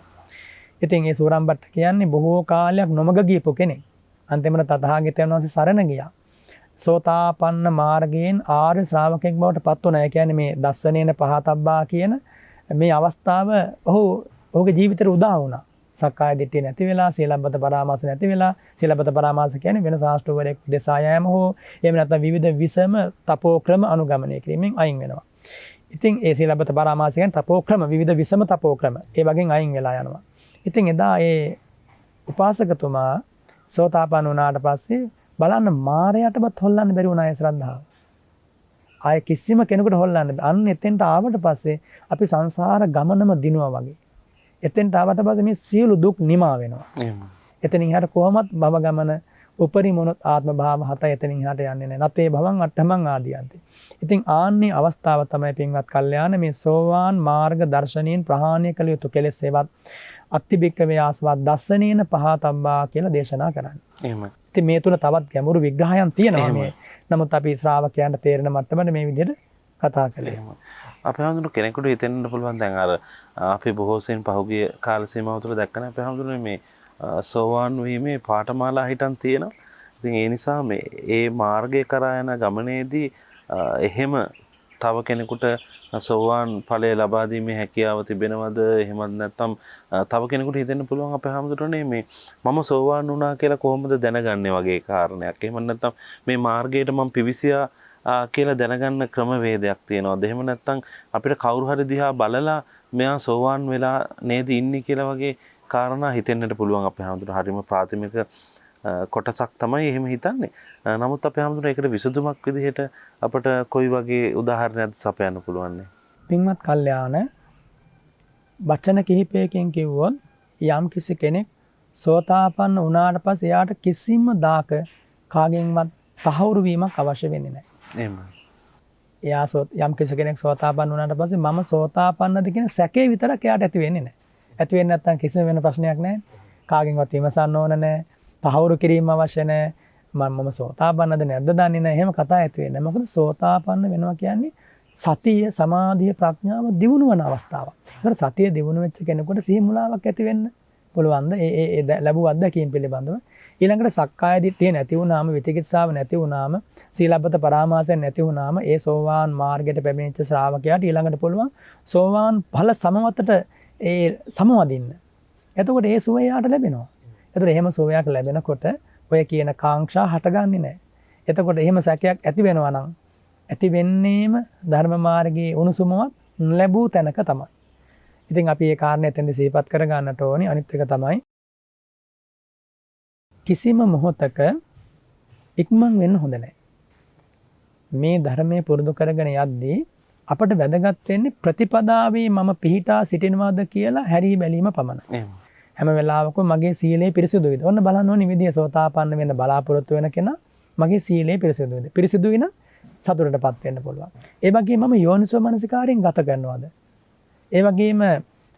ඉතින් ඒ සූරම්බට්ට කියන්නේ බොහෝ කාලයක් නොමග ගියපු කෙනෙක්. අන්තිමට තථාගතයන් වහන්සේ සරණ ගියා. සෝතාපන්න මාර්ගයෙන් ආර්ය ශ්‍රාවකෙක් බවට පත් වුණා. ඒ කියන්නේ මේ දස්සනේන පහතබ්බා කියන මේ අවස්ථාව ඔහුගේ ජීවිතේට උදා වුණා. සක්කාය දිට්ඨිය නැති වෙලා, සීලබ්බත පරාමාස නැති වෙලා, සීලබ්බත පරාමාස කියන්නේ වෙන ශාස්ත්‍රවරයෙක් දෙසා යෑම හෝ එහෙම නැත්නම් විවිධ විසම තපෝක්‍රම අනුගමනය කිරීමෙන් අයින් වෙනවා. ඉතින් ඒ සීලබ්බත පරාමාස කියන්නේ තපෝක්‍රම විවිධ විසම තපෝක්‍රම ඒ වගේ අයින් වෙලා යනවා. ඉතින් එදා ඒ උපාසකතුමා සෝතාපන්න වුණාට පස්සේ බලන්න මායයටවත් හොල්ලන්න බැරි වුණා ඒ ශ්‍රද්ධාව. ආය කිසිම කෙනෙකුට හොල්ලන්න බෑ. අන්න එතෙන්ට ආවට පස්සේ අපි සංසාර ගමනම දිනුවා වගේ. එතෙන්ට ආවට පස්සේ මේ සියලු දුක් නිමා වෙනවා. එතනින් එහාට කොහොමත් භව ගමන උපරිමොනොත් ආත්ම භාව 7 එතනින් එහාට යන්නේ නැහැ. නතේ භවං අට්ඨමං ආදියන්ති. ඉතින් ආන්නේ අවස්ථාව තමයි පින්වත් කල්යාණ මේ සෝවාන් මාර්ග දර්ශනයෙන් ප්‍රහාණය කළ යුතු කෙලෙස් ඒවත් අත්තිබික්කවේ ආස්වාද දස්සනේන පහතබ්බා කියලා දේශනා කරන්නේ. එහෙමයි. ඉතින් මේ තුල තවත් ගැඹුරු විග්‍රහයන් තියෙනවා මේ. නමුත් අපි ශ්‍රාවකයන්ට තේරෙන මට්ටමට මේ විදිහට කතා කළේ. අපේ හැමෝටම කෙනෙකුට හිතෙන්න පුළුවන් දැන් අර අපි බොහෝ සෙයින් පහුගිය කාල සීමාව තුළ දැක්කම අපේ හැමෝටම මේ සෝවාන් වීමේ පාඨමාලා හිටන් තියෙනවා. ඉතින් ඒ නිසා මේ ඒ මාර්ගය කරා යන ගමනේදී එහෙම තව කෙනෙකුට සෝවාන් ඵලය ලබා දීමේ හැකියාව තිබෙනවද? එහෙමත් නැත්නම් තව කෙනෙකුට හිතෙන්න පුළුවන් අපේ හැමෝටම මේ මම සෝවාන් වුණා කියලා කොහොමද දැනගන්නේ වගේ කාරණයක්. එහෙමත් නැත්නම් මේ මාර්ගයට මම පිවිසියා කියලා දැනගන්න ක්‍රමවේදයක් තියෙනවද? එහෙම නැත්නම් අපිට කවුරු හරි දිහා බලලා මෙයා සෝවාන් වෙලා නේද ඉන්නේ කියලා වගේ කාරණා හිතෙන්නට පුළුවන් අපේ හැමෝටම. හරිම ප්‍රාථමික කොටසක් තමයි එහෙම හිතන්නේ. නමුත් අපේ හැමෝටම ඒකට විසඳුමක් විදිහට අපට කොයි වගේ උදාහරණයක්ද සපයන්න පුළුවන්? පින්වත් කල්යාණ වචන කිහිපයකින් කිව්වොත් යම් කිසි කෙනෙක් සෝතාපන්න වුණාට පස්සේ එයාට කිසිම දාක කාගෙන්වත් තහවුරු වීමක් අවශ්‍ය වෙන්නේ නැහැ. එහෙමයි. එයා යම් කිසි කෙනෙක් සෝතාපන්න වුණාට පස්සේ මම සෝතාපන්නද කියන සැකේ විතරක් එයාට ඇති වෙන්නේ නැහැ. ඇති වෙන්නේ නැත්නම් කිසිම වෙන ප්‍රශ්නයක් නැහැ. කාගෙන්වත් විමසන්න ඕන නැහැ. තහවුරු කිරීම අවශ්‍ය නැහැ. මම සෝතාපන්නද නැද්ද දන්නේ නැහැ. එහෙම කතා ඇති වෙන්නේ නැහැ. මොකද සෝතාපන්න වෙනවා කියන්නේ සතිය, සමාධිය, ප්‍රඥාව දියුණු වන අවස්ථාවක්. ඒකට සතිය දියුණු වෙච්ච කෙනෙකුට සිහි මුලාවක් ඇති වෙන්න පුළුවන්ද? ඒ ලැබුව අත්දැකීම් පිළිබඳව. ඊළඟට සක්කාය දිට්ඨිය නැති වුණාම, විචිකිත්සාව නැති වුණාම, සීලබ්බත පරාමාසය නැති වුණාම ඒ සෝවාන් මාර්ගයට පැමිණිච්ච ශ්‍රාවකයාට ඊළඟට පුළුවන් සෝවාන් ඵල සමවතට ඒ සමවදින්න. එතකොට ඒ සුවය යාට ලැබෙනවා. එතකොට එහෙම සුවයක් ලැබෙනකොට ඔය කියන කාංක්ෂා හටගන්නේ නැහැ. එතකොට එහෙම සැකයක් ඇති වෙනවා නම් ඇති වෙන්නේම ධර්ම මාර්ගයේ උණුසුමවත් ලැබූ තැනක තමයි. ඉතින් අපි මේ කාරණේ එතෙන්ද සිහිපත් කර ගන්නට ඕනි. අනිත් එක තමයි කිසිම මොහොතක ඉක්මන් වෙන්න හොඳ නැහැ. මේ ධර්මයේ පුරුදු කරගෙන යද්දී අපට වැදගත් වෙන්නේ ප්‍රතිපදාවේ මම පිහිටා සිටිනවාද කියලා හැරී බැලීම පමණයි. හැම වෙලාවකම මගේ සීලය පිරිසිදුයිද? ඔන්න බලන්න ඕනි විදිය සෝතාපන්න වෙන්න බලාපොරොත්තු වෙන කෙනා මගේ සීලය පිරිසිදුයිද? පිරිසිදුයි නම් සතුටටපත් වෙන්න පුළුවන්. ඒ වගේම මම යෝනිසෝ මනසිකාරයෙන් ගත කරනවාද? ඒ වගේම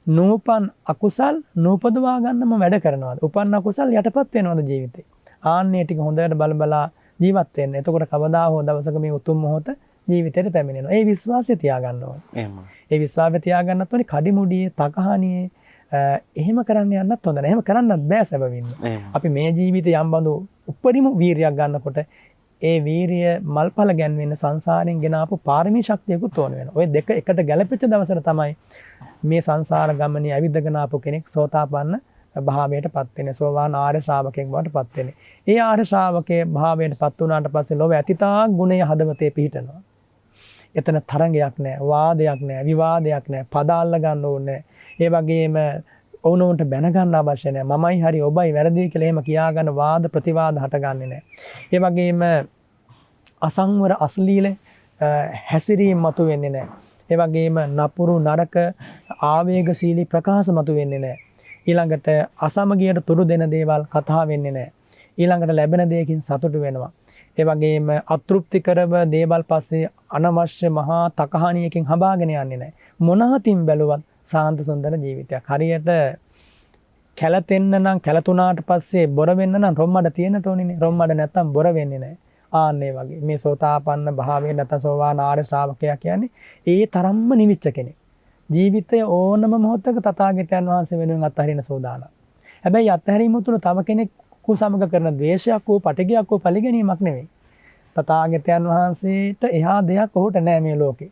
නූපන් අකුසල් නූපදවා ගන්න මම වැඩ කරනවාද? උපන් අකුසල් යටපත් වෙනවද ජීවිතේ? ආන්නේ ටික හොඳට බල ජීවත් වෙන්න. එතකොට කවදා හෝ දවසක මේ උතුම් මොහොත ජීවිතේට පැමිණෙනවා. ඒ විශ්වාසය තියාගන්න ඕනේ. එහෙමයි. ඒ විශ්වාසය තියාගන්නත් ඕනේ. කඩිමුඩියේ තකහණියේ එහෙම කරන්න යන්නත් හොඳ නැහැ. එහෙම කරන්නත් බෑ සැබවින්ම. අපි මේ ජීවිතේ යම් බඳු උපරිම වීරියක් ගන්නකොට ඒ වීරිය මල්පල ගැන්වෙන්න සංසාරයෙන් ගෙන ආපු පාරමී ශක්තියකුත් ඕන වෙනවා. ওই දෙක එකට ගැලපෙච්ච දවසට තමයි මේ සංසාර ගමනේ ඇවිදගෙන ආපු කෙනෙක් සෝතාපන්න භාවයට පත් වෙන්නේ. සෝවාන් ආර්ය ශ්‍රාවකෙක් බවට පත් වෙන්නේ. ඒ ආර්ය ශ්‍රාවකයේ භාවයට පත් වුණාට පස්සේ ලෝභ ඇතිතා ගුණය හදවතේ පිහිටනවා. එතන තරංගයක් නැහැ, වාදයක් නැහැ, විවාදයක් නැහැ, පද අල්ල ගන්න ඕනේ. ඒ වගේම ඔවුනොවුන්ට බැන ගන්න අවශ්‍ය නැහැ. මමයි හරි ඔබයි වැරදි කියලා එහෙම කියාගෙන වාද ප්‍රතිවාද හටගන්නේ නැහැ. ඒ වගේම අසංවර අශ්ලීල හැසිරීම මතු වෙන්නේ නැහැ. ඒ වගේම නපුරු නරක ආවේගශීලී ප්‍රකාශ මතු වෙන්නේ නැහැ. ඊළඟට අසමගියට තුරු දෙන දේවල් කතා වෙන්නේ නැහැ. ඊළඟට ලැබෙන දෙයකින් සතුටු වෙනවා. ඒ වගේම අතෘප්තිකරව දේවල් පස්සේ අනවශ්‍ය මහා තකහණියකින් හඹාගෙන යන්නේ නැහැ. මොනහතින් බැලුවත් සාන්ත සුන්දර ජීවිතයක්. හරියට කැළතෙන්න නම් කැළතුණාට පස්සේ බොර වෙන්න නම් රොම්මඩ තියෙන්නට ඕනේ. රොම්මඩ නැත්තම් බොර වෙන්නේ නැහැ. ආන්නේ වගේ මේ සෝතාපන්න භාවයේ නැත්නම් සෝවාන් ආර්ය ශ්‍රාවකයා කියන්නේ ඒ තරම්ම නිවිච්ච කෙනෙක්. ජීවිතය ඕනම මොහොතක තථාගතයන් වහන්සේ වෙනුවෙන් අත්හරින සෝදානම්. හැබැයි අත්හැරීම තුළ තව කෙනෙකු සමග කරන ද්වේෂයක් හෝ පටිඝයක් හෝ පරිගැනීමක් නෙවෙයි. තථාගතයන් වහන්සේට එහා දෙයක් ඔහුට නැහැ මේ ලෝකේ.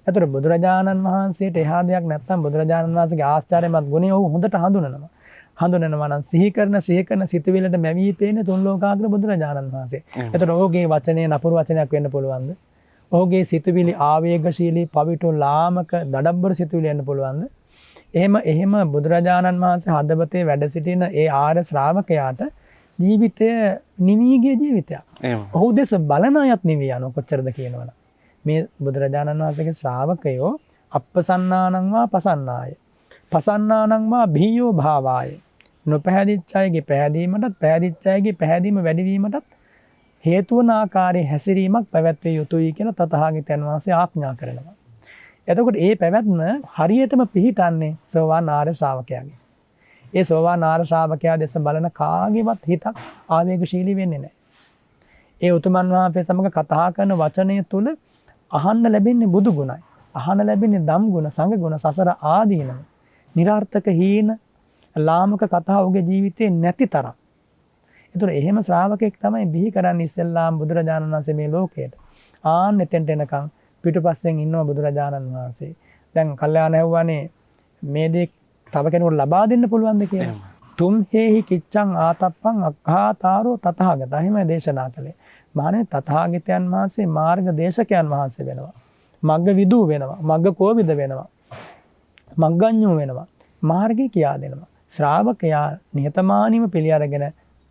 ඒතර බුදුරජාණන් වහන්සේට එහා දෙයක් නැත්තම් බුදුරජාණන් වහන්සේගේ ආශ්චර්යමත් ගුණය ඔහු හොඳට හඳුනනවා. හඳුනනවා නම් සිහි කරන සිතුවිල්ලට මැවී පේන තුන් ලෝකාග්‍ර බුදුරජාණන් වහන්සේ. ඒතර ඔහුගේ වචනේ නපුරු වචනයක් වෙන්න පුළුවන්ද? ඔහුගේ සිතුවිලි ආවේගශීලී පවිටු ලාමක දඩබ්බර සිතුවිලි වෙන්න පුළුවන්ද? එහෙම බුදුරජාණන් වහන්සේ හදවතේ වැඩ සිටින ඒ ආර්ය ශ්‍රාවකයාට ජීවිතය නිවීගේ ජීවිතයක්. ඔහු දෙස බලන අයත් නිවී යන කොච්චරද කියනවනම් මේ බුදුරජාණන් වහන්සේගේ ශ්‍රාවකයෝ අප්පසන්නානං වා පසන්නාය. පසන්නානං වා භීයෝ භාවාය. නොපැහැදිච්ච අයගේ පැහැදීමටත් පැහැදිච්ච අයගේ පැහැදීම වැඩිවීමටත් හේතු වන ආකාරයේ හැසිරීමක් පැවැත්විය යුතුයි කියලා තථාගතයන් වහන්සේ ආඥා කරනවා. එතකොට මේ පැවැත්ම හරියටම පිහිටන්නේ සෝවාන් ආර්ය ශ්‍රාවකයාගේ. ඒ සෝවාන් ආර්ය ශ්‍රාවකයා දෙස බලන කාගේවත් හිතක් ආවේගශීලී වෙන්නේ නැහැ. ඒ උතුමන් වහන්සේ සමග කතා කරන වචනය තුල අහන්න ලැබෙන්නේ බුදු ගුණයි. අහන්න ලැබෙන්නේ ධම් ගුණ, සංඝ ගුණ, සසර ආදීනම. නිරාර්ථක හීන ලාමක කතා ඔහුගේ ජීවිතේ නැති තරම්. ඒතර එහෙම ශ්‍රාවකෙක් තමයි බිහි කරන්නේ ඉස්සෙල්ලාම බුදුරජාණන් වහන්සේ මේ ලෝකයට. ආන්න එතෙන්ට එනකන් පිටුපස්සෙන් ඉන්නවා බුදුරජාණන් වහන්සේ. දැන් කල්යාණ හැව්වනේ මේ දේ තව කෙනෙකුට ලබා දෙන්න පුළුවන්ද කියලා. තුම් හේහි කිච්ඡං ආතප්පං අක්ඛාතාරෝ තථාගත. එහෙමයි දේශනා කළේ. මානේ තථාගතයන් වහන්සේ මාර්ග දේශකයන් වහන්සේ වෙනවා. මග්ග විදූ වෙනවා. මග්ග කෝවිද වෙනවා. මග්ගඤ්ඤෝ වෙනවා. මාර්ගය කියා දෙනවා. ශ්‍රාවකයා නිහතමානීව පිළි අරගෙන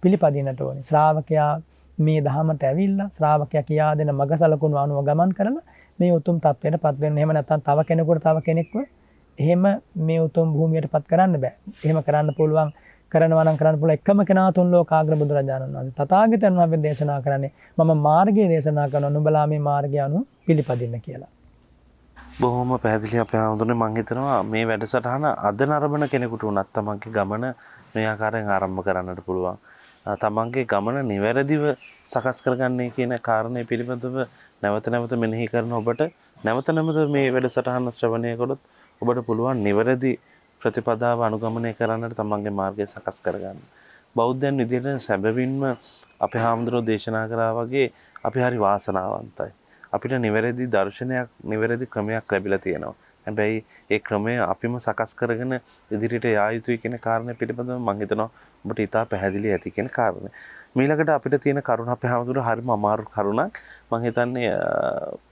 පිළිපදින්නට ඕනේ. ශ්‍රාවකයා මේ ධහමට ඇවිල්ලා ශ්‍රාවකයා කියා දෙන මග සලකුණු අනුව ගමන් කරලා මේ උතුම් තත්වයටපත් වෙන්න. එහෙම නැත්නම් තව කෙනෙකුට තව කෙනෙක්ව එහෙම මේ උතුම් භූමියටපත් කරන්න බෑ. එහෙම කරන්න පුළුවන් කරනවා නම් කරන්න පුළුවන් එකම කෙනා තුන් ලෝකාග්‍ර බුදුරජාණන් වහන්සේ. තථාගතයන් වහන්සේ දේශනා කරන්නේ මම මාර්ගය දේශනා කරනවා නුඹලා මේ මාර්ගය අනුව පිළිපදින්න කියලා. බොහොම පැහැදිලි අපේ හඳුනේ මම හිතනවා මේ වැඩසටහන අද නරඹන කෙනෙකුට උනත් තමන්ගේ ගමන මේ ආකාරයෙන් ආරම්භ කරන්නට පුළුවන්. තමන්ගේ ගමන නිවැරදිව සකස් කරගන්නේ කියන කාරණේ පිළිබඳව නැවත නැවත මෙනෙහි කරන ඔබට නැවත නැවත මේ වැඩසටහන ශ්‍රවණය කළොත් ඔබට පුළුවන් නිවැරදි ප්‍රතිපදාව අනුගමනය කරන්නට තමන්ගේ මාර්ගය සකස් කරගන්න. බෞද්ධයන් විදිහට සැබවින්ම අපේ හාමුදුරුවෝ දේශනා කරා වගේ අපි හරි වාසනාවන්තයි. අපිට නිවැරදි දර්ශනයක් නිවැරදි ක්‍රමයක් ලැබිලා තියෙනවා. හැබැයි ඒ ක්‍රමය අපිම සකස් කරගෙන ඉදිරියට යා යුතුයි කියන කාරණේ පිළිබඳව මම හිතනවා ඔබට ඉතා පැහැදිලි ඇති කියන කාරණේ. ඊළඟට අපිට තියෙන කරුණ අපේ හැමදෙරම හරිම අමාරු කරුණක්. මම හිතන්නේ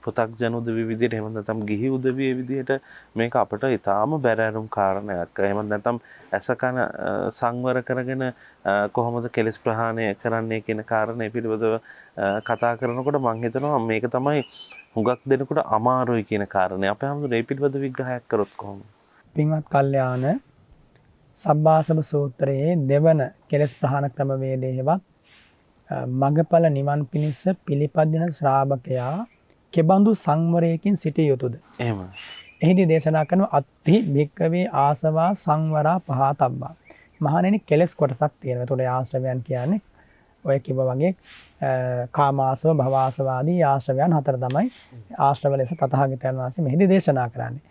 පෘථග්ජන උදවිය විදිහට එහෙම නැත්නම් ගිහි උදවිය විදිහට මේක අපිට ඉතාම බැරෑරුම් කාරණයක්. එහෙම නැත්නම් ඇසකන සංවර කරගෙන කොහොමද කෙලස් ප්‍රහාණය කරන්නේ කියන කාරණේ පිළිබඳව කතා කරනකොට මම හිතනවා මේක තමයි හුඟක් දෙනකොට අමාරුයි කියන කාරණේ. අපේ හැමදෙරම ඒ පිළිබඳව විග්‍රහයක් කරොත් කොහොමද? පින්වත් කල්යාණ සබ්බාසව සූත්‍රයේ දෙවන කෙලස් ප්‍රහාණ ක්‍රමවේදයේවත් මගඵල නිවන් පිණිස පිළිපදින ශ්‍රාවකයා කෙබඳු සංවරයකින් සිටිය යුතුද? එහෙම. එහිදී දේශනා කරන අත්හි භික්කවේ ආසවා සංවරා පහතබ්බා. මහණෙනි කෙලස් කොටසක් තියෙනවා. ඒතකොට ආශ්‍රවයන් කියන්නේ ඔය කිව්ව වගේ කාමාසව භවආසව ආදී ආශ්‍රවයන් හතර තමයි ආශ්‍රව ලෙස තථාගතයන් වහන්සේ මෙහිදී දේශනා කරන්නේ.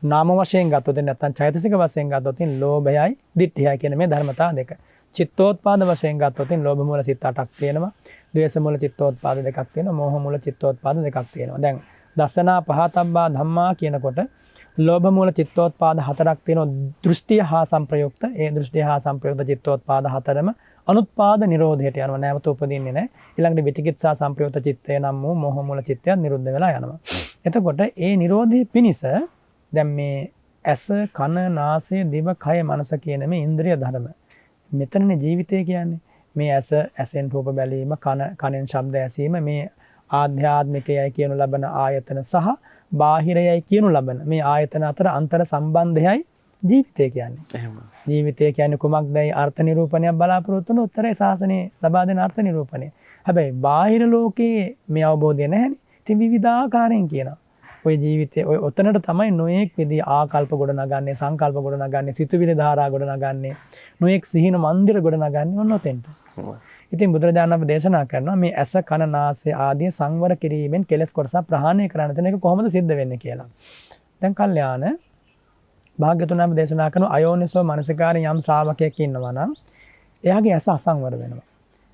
නාම වශයෙන් ගත්තොත් නැත්නම් චෛතසික වශයෙන් ගත්තොත් ලෝභයයි ditthiyයි කියන මේ ධර්මතා දෙක. චිත්තෝත්පාද වශයෙන් ගත්තොත් ලෝභ මූල චිත්ත 8ක් තියෙනවා. ද්වේෂ මූල චිත්තෝත්පාද දෙකක් තියෙනවා. මෝහ මූල චිත්තෝත්පාද දෙකක් තියෙනවා. දැන් දසනා පහතබ්බා ධම්මා කියනකොට ලෝභ මූල චිත්තෝත්පාද 4ක් තියෙනවා. දෘෂ්ටිය හා සංප්‍රයුක්ත. ඒ දෘෂ්ටිය හා සංප්‍රයුක්ත චිත්තෝත්පාද 4ම අනුත්පාද නිරෝධයට යනවා. නැවත උපදින්නේ නැහැ. ඊළඟට විචිකිච්ඡා සංප්‍රයුක්ත චිත්තය නම් වූ මෝහ මූල චිත්තය නිරුද්ධ වෙලා යනවා. එතකොට ඒ නිරෝධයේ පිනිස දැන් මේ ඇස කන නාසය දිව කය මනස කියන මේ ඉන්ද්‍රිය ධර්ම මෙතනනේ ජීවිතය කියන්නේ. මේ ඇසෙන් රූප බැලීම කනෙන් ශබ්ද ඇසීම මේ ආධ්‍යාත්මිකයයි කියනු ලබන ආයතන සහ බාහිරයයි කියනු ලබන මේ ආයතන අතර අන්තර් සම්බන්ධයයි ජීවිතය කියන්නේ. එහෙම. ජීවිතය කියන්නේ කුමක්දයි අර්ථ නිරූපණයක් බලාපොරොත්තු වුණොත් උත්තරේ ශාසනයේ ලබා දෙන අර්ථ නිරූපණය. හැබැයි බාහිර ලෝකයේ මේ අවබෝධය නැහැනේ. ඉතින් විවිධාකාරයෙන් කියනවා. ඔය ජීවිතේ ඔය ඔතනට තමයි නොයෙක් විදිහ ආකල්ප ගොඩ නගන්නේ, සංකල්ප ගොඩ නගන්නේ, සිතුවිලි ධාරා ගොඩ නගන්නේ, නොයෙක් සිහින මන්දිර ගොඩ නගන්නේ ඔන්න ඔතෙන්ට. ඉතින් බුදුරජාණන් වහන්සේ දේශනා කරනවා මේ ඇස කන නාසය ආදී සංවර කිරීමෙන් කෙලෙස් කොටස ප්‍රහාණය කරන්න තියෙන එක කොහොමද සිද්ධ වෙන්නේ කියලා. දැන් කල්යාණ භාග්‍යතුන් වහන්සේ දේශනා කරන අයෝනිසෝ මනසිකාරී යම් ශ්‍රාවකයෙක් ඉන්නවා නම් එයාගේ ඇස අසංවර වෙනවා.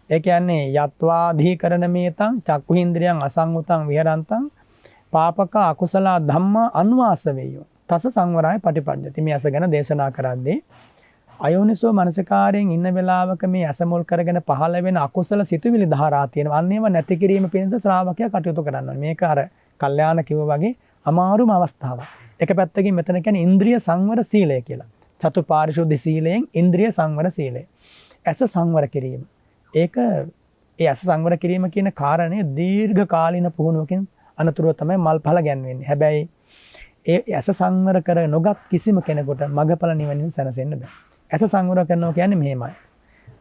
ඒ කියන්නේ යත්වා ධීකරණ මේතං චක්ඛුහින්ද්‍රියං අසංගතං විහරන්තං පාපක අකුසල ධම්මා අන්වාස වේයෝ තස සංවරය පටිපද්‍යති. මේ ඇස ගැන දේශනා කරද්දී අයෝනිසෝ මනසිකාරයෙන් ඉන්න වෙලාවක මේ ඇස මුල් කරගෙන පහළ වෙන අකුසල සිතුවිලි ධාරා තියෙනවා. අන්නේම නැති කිරීම පිණිස ශ්‍රාවකයා කටයුතු කරනවා. මේක අර කල්යාණ කිව්ව වගේ අමාරුම අවස්ථාවක්. එක පැත්තකින් මෙතන කියන්නේ ඉන්ද්‍රිය සංවර සීලය කියලා. චතුපාරිශුද්ධ සීලයෙන් ඉන්ද්‍රිය සංවර සීලය. ඇස සංවර කිරීම. ඒක ඒ ඇස සංවර කිරීම කියන කාරණය දීර්ඝ කාලීන පුහුණුවකින් අනතුරුව තමයි මල්ඵල ගැන්වෙන්නේ. හැබැයි ඒ ඇස සංවර කර නොගත් කිසිම කෙනෙකුට මගඵල නිවනින් සැනසෙන්න බෑ. ඇස සංවර කරනවා කියන්නේ මෙහෙමයි.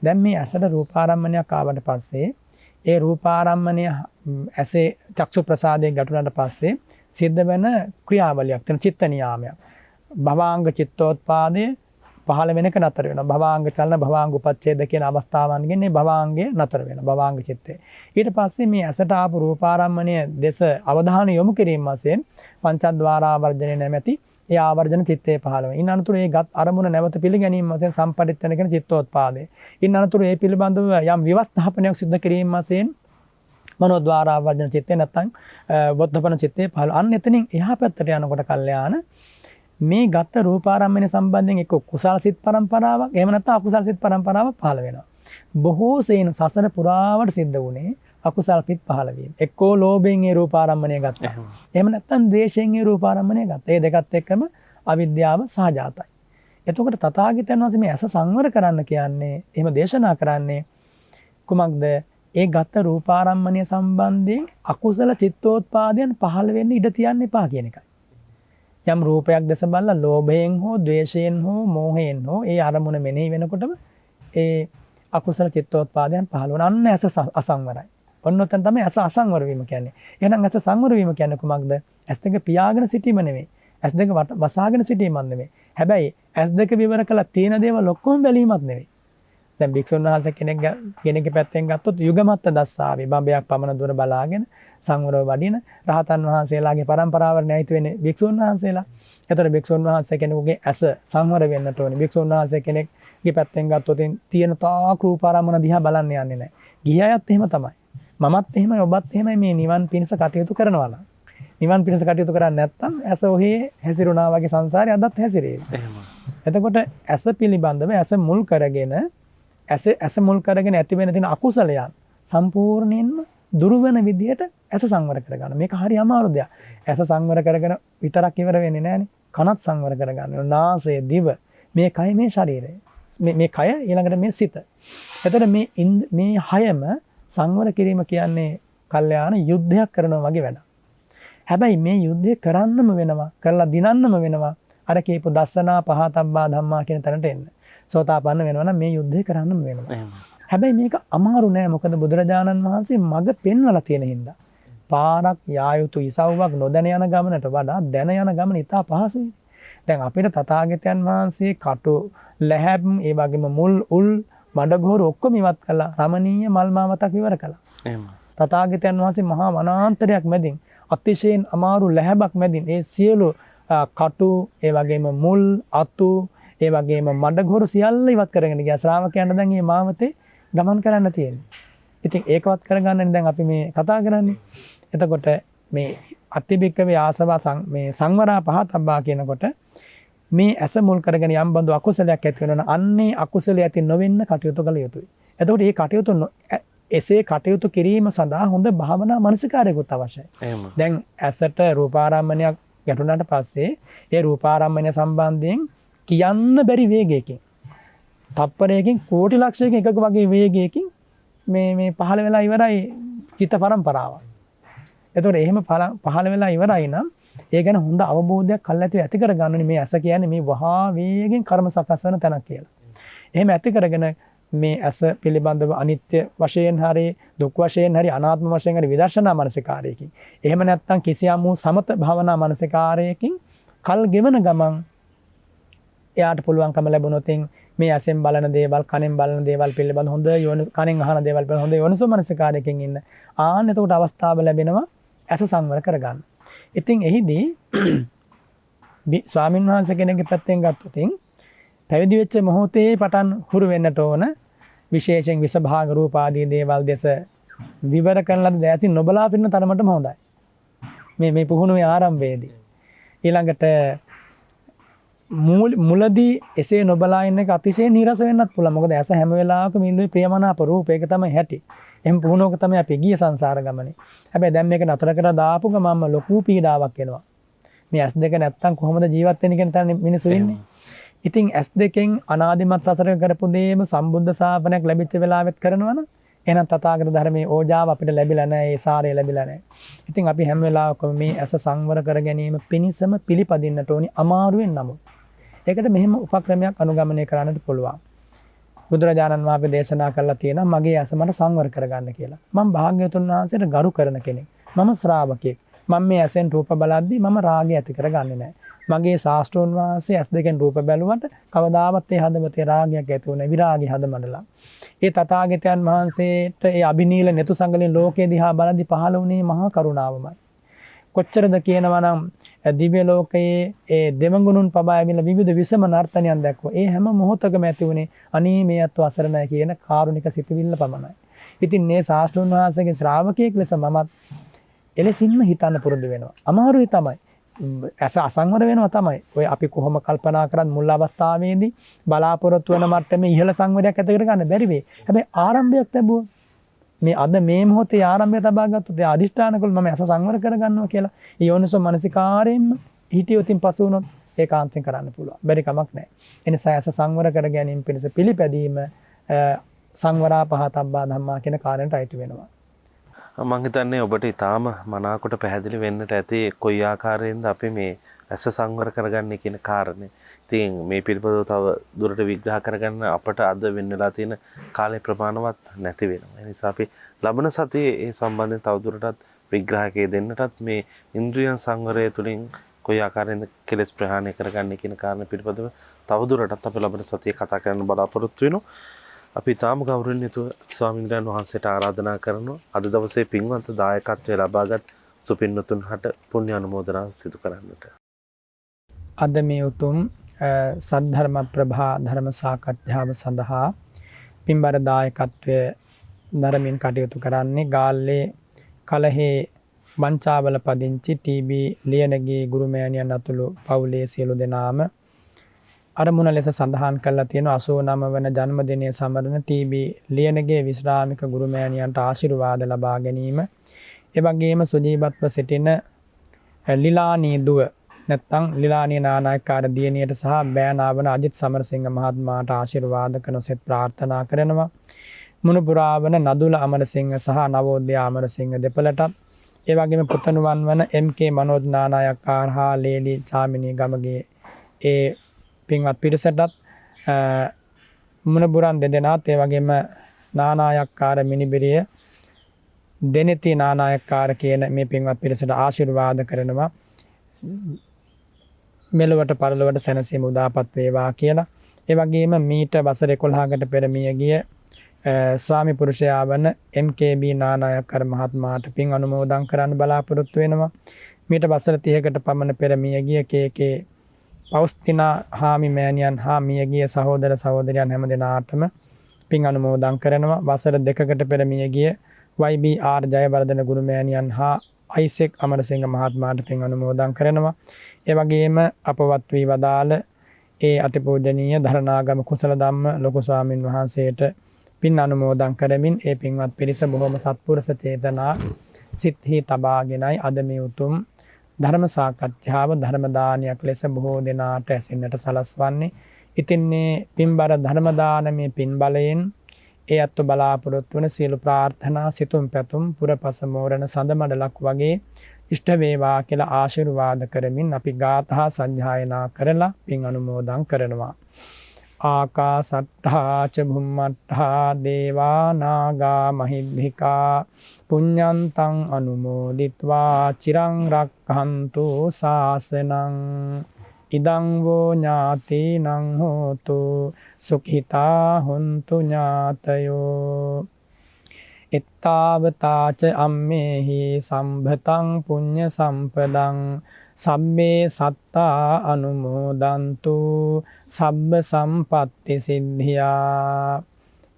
දැන් මේ ඇසට රූපාරම්මණයක් ආවට පස්සේ ඒ රූපාරම්මණය ඇසේ චක්ෂු ප්‍රසාදයෙන් ගැටුණාට පස්සේ සිද්ධ වෙන ක්‍රියාවලියක් තියෙන චිත්ත නියාමයක්. භවාංග චිත්තෝත්පාදයේ පහළ වෙනක නතර වෙනවා. භවාංග චලන භවාංග උපච්ඡේද කියන අවස්ථාවන්ගෙන් මේ භවාංගය නතර වෙනවා. භවාංග චිත්තේ. ඊට පස්සේ මේ ඇසට ආපු රූපාරම්මණය දෙස අවධානය යොමු කිරීම වශයෙන් පංචද්වාරාවර්ජනය නැමැති ඒ ආවර්ජන චිත්තේ පහළ වෙනවා. ඉන් අනතුරු ඒ ගත් අරමුණ නැවත පිළිගැනීම වශයෙන් සම්පරිත්තන කියන චිත්තෝත්පාදේ. ඉන් අනතුරු ඒ පිළිබඳව යම් විවස්ථාපනයක් සිදු කිරීම වශයෙන් මනෝද්වාරාවර්ජන චිත්තේ නැත්නම් වොද්ධපන චිත්තේ පහළ. අන්න එතනින් එහා පැත්තට යනකොට කල්යාණ මේ ගත රූපාරම්මණය සම්බන්ධයෙන් එක්ක කුසල සිත් පරම්පරාවක් එහෙම නැත්නම් අකුසල සිත් පරම්පරාවක් පහළ වෙනවා. බොහෝ සෙයින් සසර පුරාවට සිද්ධ වුණේ අකුසල සිත් පහළ වීම. එක්කෝ ලෝභයෙන් ඒ රූපාරම්මණය ගත්තා. එහෙම නැත්නම් ද්වේෂයෙන් ඒ රූපාරම්මණය ගත්තා. ඒ දෙකත් එක්කම අවිද්‍යාව සහජාතයි. එතකොට තථාගතයන් වහන්සේ මේ ඇස සංවර කරන්න කියන්නේ එහෙම දේශනා කරන්නේ කුමක්ද? ඒ ගත රූපාරම්මණය සම්බන්ධයෙන් අකුසල චිත්තෝත්පාදයන් පහළ වෙන්න ඉඩ තියන්න එපා කියන එකයි. යම් රූපයක් දැස බලලා ලෝභයෙන් හෝ ද්වේෂයෙන් හෝ මෝහයෙන් හෝ ඒ අරමුණ මෙනෙහි වෙනකොටම ඒ අකුසල චිත්තෝත්පාදයන් පහළ වෙන අන්න ඇස අසංවරයි. ඔන්න ඔතන තමයි ඇස අසංවර වීම කියන්නේ. එහෙනම් ඇස සංවර වීම කියන්නේ කුමක්ද? ඇස් දෙක පියාගෙන සිටීම නෙමෙයි. ඇස් දෙක වසාගෙන සිටීමක් නෙමෙයි. හැබැයි ඇස් දෙක විවර කළා තියෙන දේවල් ඔක්කොම බැලීමක් නෙමෙයි. දැන් භික්ෂුන් වහන්සේ කෙනෙක්ගේ පැත්තෙන් ගත්තොත් යුගමත්ත දස්සාවේ බඹයක් පමණ දුර බලාගෙන සංවරව වඩින රහතන් වහන්සේලාගේ පරම්පරාවට නැයිත වෙන්නේ භික්ෂුන් වහන්සේලා. ඒතර භික්ෂුන් වහන්සේ කෙනෙකුගේ ඇස සංවර වෙන්නට ඕනේ. භික්ෂුන් වහන්සේ කෙනෙක්ගේ පැත්තෙන් ගත්තොත් තියෙන තාක් රූපාරම්මන දිහා බලන්න යන්නේ නැහැ. ගිහි අයත් එහෙම තමයි. මමත් එහෙමයි ඔබත් එහෙමයි මේ නිවන් පිණිස කටයුතු කරනවා නම්. නිවන් පිණිස කටයුතු කරන්නේ නැත්නම් ඇස ඔහේ හැසිරුණා වගේ සංසාරේ අදත් හැසිරෙන්නේ. එතකොට ඇස පිළිබඳව ඇස මුල් කරගෙන ඇස මුල් කරගෙන ඇති වෙන තියෙන අකුසලයන් සම්පූර්ණයෙන්ම දුරු වෙන විදියට ඇස සංවර කරගන්න. මේක හරි අමාරු දෙයක්. ඇස සංවර කරගෙන විතරක් ඉවර වෙන්නේ නැහනේ. කනත් සංවර කරගන්න. නාසය, දිව, මේ කය, මේ ශරීරය. මේ කය ඊළඟට මේ සිත. එතකොට මේ හයම සංවර කිරීම කියන්නේ කල්යාණ යුද්ධයක් කරනවා වගේ වැඩක්. හැබැයි මේ යුද්ධය කරන්නම වෙනවා. කරලා දිනන්නම වෙනවා. අර කීපු දස්සනා පහතබ්බා ධම්මා කියන තැනට එන්න. සෝතාපන්න වෙනවා නම් මේ යුද්ධය කරන්නම වෙනවා. හැබැයි මේක අමාරු නෑ. මොකද බුදුරජාණන් වහන්සේ මඟ පෙන්වලා තියෙන හින්දා. පාරක් යා යුතු ඉසව්වක් නොදැන යන ගමනට වඩා දැන යන ගමන ඉතා පහසුයි. දැන් අපිට තථාගතයන් වහන්සේ කටු ලැහැබ් ඒ වගේම මුල් උල් මඩගොර ඔක්කොම ඉවත් කළා. රමණීය මල් මාවතක් ඉවර කළා. එහෙම. තථාගතයන් වහන්සේ මහා වනාන්තරයක් මැදින් අතිශයින් අමාරු ලැහැබක් මැදින් ඒ සියලු කටු ඒ වගේම මුල් අතු ඒ වගේම මඩගොර සියල්ල ඉවත් කරගෙන ගියා. ශ්‍රාවකයන්ට දැන් මේ මාවතේ ගමන් කරන්න තියෙන්නේ. ඉතින් ඒකවත් කරගන්නනේ දැන් අපි මේ කතා කරන්නේ. එතකොට මේ අතිබික්කවේ ආසවා මේ සංවරා පහතබ්බා කියනකොට මේ ඇස මුල් කරගෙන යම් බඳු අකුසලයක් ඇති වෙනවා නම් අන්නේ අකුසලය ඇති නොවෙන්න කටයුතු කළ යුතුයි. එතකොට මේ කටයුතු එසේ කටයුතු කිරීම සඳහා හොඳ භාවනා මානසිකාරයකුත් අවශ්‍යයි. දැන් ඇසට රූපාරම්මණයක් ගැටුණාට පස්සේ ඒ රූපාරම්මණය සම්බන්ධයෙන් කියන්න බැරි වේගයකින් තප්පරයකින් කෝටි ලක්ෂයකින් එකක වගේ වේගයකින් මේ පහළ වෙලා ඉවරයි චිත්ත පරම්පරාව. එතකොට එහෙම පහළ වෙලා ඉවරයි නම් ඒ ගැන හොඳ අවබෝධයක් කල්ැතුව ඇති කරගන්න මේ ඇස කියන්නේ මේ වහා වේගෙන් කර්ම සකස් වෙන තැනක් කියලා. එහෙම ඇති කරගෙන මේ ඇස පිළිබඳව අනිත්‍ය වශයෙන් හරි දුක් වශයෙන් හරි අනාත්ම වශයෙන් හරි විදර්ශනා මානසිකාරයකින් එහෙම නැත්නම් කිසියම් වූ සමත භාවනා මානසිකාරයකින් කල් ගෙවන ගමන් එයාට පුළුවන්කම ලැබුණොත් මේ ඇසෙන් බලන දේවල් කනෙන් බලන දේවල් පිළිබඳ හොඳ කනෙන් අහන දේවල් පිළිබඳ හොඳ යෝනිසෝ මානසිකාරයකින් ඉන්න ආන්න එතකොට අවස්ථාව ලැබෙනවා ඇස සංවර කරගන්න. ඉතින් එහිදී ස්වාමීන් වහන්සේ කෙනෙක්ගේ පැත්තෙන් ගත්තොත් පැවිදි වෙච්ච මොහොතේ පටන් හුරු වෙන්නට ඕන විශේෂයෙන් විසභාග රූප ආදී දේවල් දෙස විවර කරන ලද දැති නොබලා පින්න තරමටම හොඳයි. මේ පුහුණුවේ ආරම්භයේදී ඊළඟට මුලදී එසේ නොබලා ඉන්න එක අතිශය නීරස වෙන්නත් පුළුවන්. මොකද ඇස හැම වෙලාවකම ඉන්නේ ප්‍රියමනාප රූප. ඒක තමයි හැටි. එහෙම පුහුණුවක තමයි අපි ගිය සංසාර ගමනේ. හැබැයි දැන් මේක නතර කරලා දාපු ගමන්ම ලොකු පීඩාවක් එනවා. මේ ඇස් දෙක නැත්තම් කොහොමද ජීවත් වෙන්නේ කියන තැන මිනිස්සු ඉන්නේ. ඉතින් ඇස් දෙකෙන් අනාදිමත් සසරක කරපු දේම සම්බුද්ධ ශාසනයක් ලැබිච්ච වෙලාවෙත් කරනවනම් එහෙනම් තථාගත ධර්මයේ ඕජාව අපිට ලැබිලා නැහැ. ඒ සාරය ලැබිලා නැහැ. ඉතින් අපි හැම වෙලාවකම මේ ඇස සංවර කර ගැනීම පිණිසම පිළිපදින්නට ඕනි අමාරුවෙන් නමුත්. ඒකට මෙහෙම උපක්‍රමයක් අනුගමනය කරන්නට පුළුවන්. බුදුරජාණන් වහන්සේ දේශනා කළා තියෙනවා මගේ ඇස මට සංවර කරගන්න කියලා. මම භාග්‍යවතුන් වහන්සේට ගරු කරන කෙනෙක්. මම ශ්‍රාවකෙක්. මම මේ ඇසෙන් රූප බලද්දී මම රාගය ඇති කරගන්නේ නැහැ. මගේ ශාස්ත්‍රෝන් වහන්සේ ඇස් දෙකෙන් රූප බැලුවට කවදාවත් ඒ හදවතේ රාගයක් ඇති වුණේ විරාගي හදමඩලා. ඒ තථාගතයන් වහන්සේට ඒ අබිනීල netu සංගලෙන් ලෝකේ දිහා බලද්දී පහළ වුණේ මහා කරුණාවමයි. කොච්චරද කියනවා නම් දිව්‍ය ලෝකයේ ඒ දෙවඟුණුන් පබා ඇවිල්ලා විවිධ විසම නර්තනයන් දැක්වුවා. ඒ හැම මොහොතකම ඇති වුණේ අනේ මේ අත්ව අසරණයි කියන කාරුණික සිතුවිල්ල පමණයි. ඉතින් මේ ශාස්ත්‍රෝන් වහන්සේගේ ශ්‍රාවකයෙක් ලෙස මමත් එලෙසින්ම හිතන්න පුරුදු වෙනවා. අමාරුයි තමයි. ඇස අසංවර වෙනවා තමයි. ඔය අපි කොහොම කල්පනා කරත් මුල් අවස්ථාවේදී බලාපොරොත්තු වෙන මට්ටමේ ඉහළ සංවරයක් ඇති කරගන්න බැරි වෙයි. හැබැයි ආරම්භයක් ලැබුවා. මේ අද මේ මොහොතේ ආරම්භය තබා ගත්තොත් ඒ අදිෂ්ඨාන කළ මම ඇස සංවර කරගන්නවා කියලා යෝනිසෝ මනසිකාරයෙන්ම හිතියොතින් පසු වුණොත් ඒකාන්තයෙන් කරන්න පුළුවන්. බැරි කමක් නැහැ. ඒ නිසා ඇස සංවර කර ගැනීම පිණිස පිළිපැදීම සංවරා පහතබ්බා ධම්මා කියන කාරණයට අයිති වෙනවා. මම හිතන්නේ ඔබට ඊටාම මනාකොට පැහැදිලි වෙන්නට ඇති කොයි ආකාරයෙන්ද අපි මේ ඇස සංවර කරගන්නේ කියන කාරණේ. ඉතින් මේ පිළිබඳව තව දුරට විග්‍රහ කරගන්න අපට අද වෙන්නලා තියෙන කාලේ ප්‍රමාණවත් නැති වෙනවා. ඒ නිසා අපි ලබන සතියේ ඒ සම්බන්ධයෙන් තව දුරටත් විග්‍රහකයේ දෙන්නටත් මේ ඉන්ද්‍රියන් සංවරය තුළින් කොයි ආකාරයෙන්ද කෙලෙස් ප්‍රහාණය කරගන්නේ කියන කාරණේ පිළිබඳව තව දුරටත් අපි ලබන සතියේ කතා කරන්න බලාපොරොත්තු වෙනවා. අපි තාම ගෞරවණීය ස්වාමීන් වහන්සේට ආරාධනා කරනවා අද දවසේ පින්වන්ත දායකත්වය ලබාගත් සුපින්නතුන් හට පුණ්‍ය අනුමෝදනා සිදු කරන්නට. අද මේ උතුම් සද්ධර්ම ප්‍රභා ධර්ම සාකච්ඡාව සඳහා පින්බර දායකත්වය දරමින් කටයුතු කරන්නේ ගාල්ලේ කලහේ වංචාවල පදිංචි ටීබී ලියනගේ ගුරුමෑණියන් අතුළු පවුලේ සියලු දෙනාම අරමුණ ලෙස සඳහන් කරලා තියෙන 89 වන ජන්මදිනය සමරන ටීබී ලියනගේ විශ්‍රාමික ගුරුමෑණියන්ට ආශිර්වාද ලබා ගැනීම ඒ වගේම සුජීවත්ව සිටින ලිලානී දුව නැත්නම් ලිලානී නානායක්කාර දියණියට සහ බෑනාවන අජිත් සමරසිංහ මහත්මයාට ආශිර්වාද කරනසෙත් ප්‍රාර්ථනා කරනවා. මුණුපුරාවන නදුල අමරසිංහ සහ නවෝදය අමරසිංහ දෙපළටත් ඒ වගේම පුතණුවන් වන එම්.කේ. මනෝජ් නානායක්කාර හා ලේලි චාමිනී ගමගේ ඒ පින්වත් පිරිසටත් මුණුපුරන් දෙදෙනාත් ඒ වගේම නානායක්කාර මිනිබිරිය දෙනෙති නානායක්කාර කියන මේ පින්වත් පිරිසට ආශිර්වාද කරනවා. මෙලොවට පරලොවට සැනසීම උදාපත් වේවා කියලා. ඒ වගේම මීට වසර 11කට පෙර මිය ගිය ස්වාමි පුරුෂයා වන MKB නානායක්කාර මහත්මයාට පින් අනුමෝදන් කරන්න බලාපොරොත්තු වෙනවා. මීට වසර 30කට පමණ පෙර මිය ගිය KK පෞස්තිනා හාමි මෑණියන් හා මිය ගිය සහෝදර සහෝදරයන් හැම දෙනාටම පින් අනුමෝදන් කරනවා. වසර 2කට පෙර මිය ගිය YBR ජයවර්ධන ගුරු මෑණියන් හා අයිසෙක් අමරසිංහ මහත්මයාට පින් අනුමෝදන් කරනවා. ඒ වගේම අපවත් වී වදාළ ඒ අතිපූජනීය ධරණාගම කුසල ධම්ම ලොකු ස්වාමින් වහන්සේට පින් අනුමෝදන් කරමින් ඒ පින්වත් පිරිස බොහොම සත්පුරුෂ චේතනා සිත්හි තබාගෙනයි අද මේ උතුම් ධර්ම සාකච්ඡාව ධර්ම දානයක් ලෙස බොහෝ දෙනාට ඇසෙන්නට සලස්වන්නේ. ඉතින් මේ පින්බර ධර්ම දානමේ පින් බලයෙන් ඒ අත්ව බලාපොරොත්තු වන සියලු ප්‍රාර්ථනා සිතුම් පැතුම් පුරපස මෝරණ සඳ මඩලක් වගේ ඉෂ්ට වේවා කියලා ආශිර්වාද කරමින් අපි ගාථා සජ්ජායනා කරලා පින් අනුමෝදන් කරනවා. ආකාසට්ඨා ච භුම්මට්ඨා දේවා නාග මහිද්దికා පුඤ්ඤන්තං අනුමෝදිත්වා චිරං රක්ඛන්තු ශාසනං ඉදං වූ ඥාතිනං හෝතු සුඛිතා හොන්තු ඥාතයෝ එත්තාවතාච අම්මේහි සම්භතං පුඤ්ඤ සම්පදං සම්මේ සත්තා අනුමෝදන්තු සබ්බ සම්පත්ති සිද්ධියා.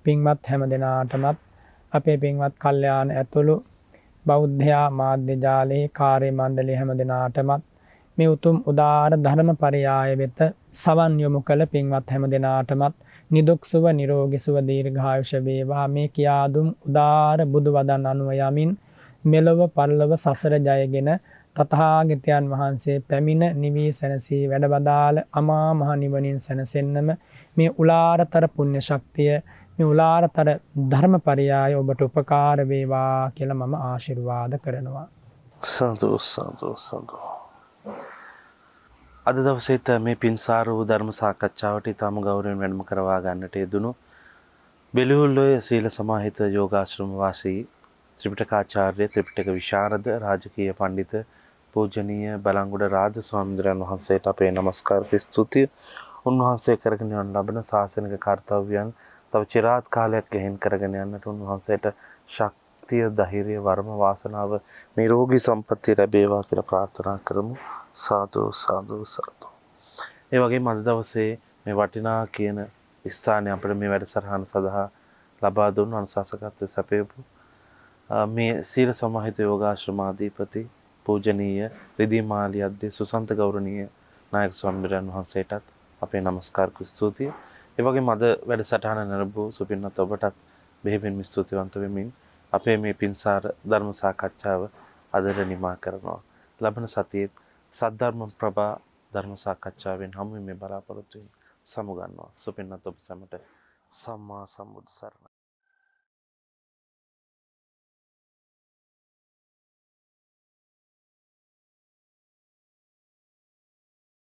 පින්වත් හැම දෙනාටමත් අපේ පින්වත් කල්යාණ ඇතුළු බෞද්ධයා මාධ්‍ය ජාලයේ කාර්ය මණ්ඩලයේ හැම දෙනාටමත් මේ උතුම් උදාාර ධර්ම පරියාය වෙත සවන් යොමු කළ පින්වත් හැම දෙනාටමත් නිදුක් සුව නිරෝගී සුව දීර්ඝායුෂ වේවා. මේ කියාදුම් උදාාර බුදු වදන් අනුව යමින් මෙලොව පරලොව සසර ජයගෙන තථාගතයන් වහන්සේ පැමිණ නිවී සැනසී වැඩවදාළ අමා මහ නිවනින් සැනසෙන්නම මේ උලාරතර පුණ්‍ය ශක්තිය මේ උලාරතර ධර්ම පරියාය ඔබට උපකාර වේවා කියලා මම ආශිර්වාද කරනවා. සතු සතු සතු. අද දවසේත් මේ පින්සාර වූ ධර්ම සාකච්ඡාවට ඉතාම ගෞරවයෙන් වැඩම කරවා ගන්නට යෙදුණු බෙලිහුල්ලොය සීල සමාහිත යෝගාශ්‍රම වාසී ත්‍රිපිටකාචාර්ය ත්‍රිපිටක විශාරද රාජකීය පඬිත පූජනීය බලංගොඩ රාජ ස්වාමීන් වහන්සේට අපේ නමස්කාර ස්තුතිය. උන්වහන්සේ කරගෙන යන ලබන ශාසනික කාර්යයන් තව চিරාත් කාලයක් ගෙහින් කරගෙන යන්නට උන්වහන්සේට ශක්තිය ධෛර්යය වර්ම වාසනාව නිරෝගී සම්පන්නිය ලැබේවා කියලා ප්‍රාර්ථනා කරමු. සාදු සාදු සාදු. ඒ වගේම අද දවසේ මේ වටිනා කියන ස්ථානය අපිට මේ වැඩසටහන සඳහා ලබා දුන්නු අනුශාසකත්වයේ සැපයපු මේ සීල සමාහිත යෝගාශ්‍රමාධිපති පූජනීය රිදී මාලියද්දී සුසන්ත ගෞරවනීය නායක ස්වාමීන් වහන්සේටත් අපේ নমස්කාර ස්තුතිය. ඒ වගේම අද වැඩසටහන නරඹු සුපින්වත් ඔබටත් බෙහෙවින්ම ස්තුතිවන්ත වෙමින් අපේ මේ පින්සාර ධර්ම සාකච්ඡාව අදට නිමා කරනවා. ලබන සතියේ සද්ධර්ම ප්‍රභා ධර්ම සාකච්ඡාවෙන් හමු වෙමින් බලාපොරොත්තු වෙමින් සමුගන්නවා. සුපින්වත් ඔබ සැමට සම්මා සම්බුදු සරණයි.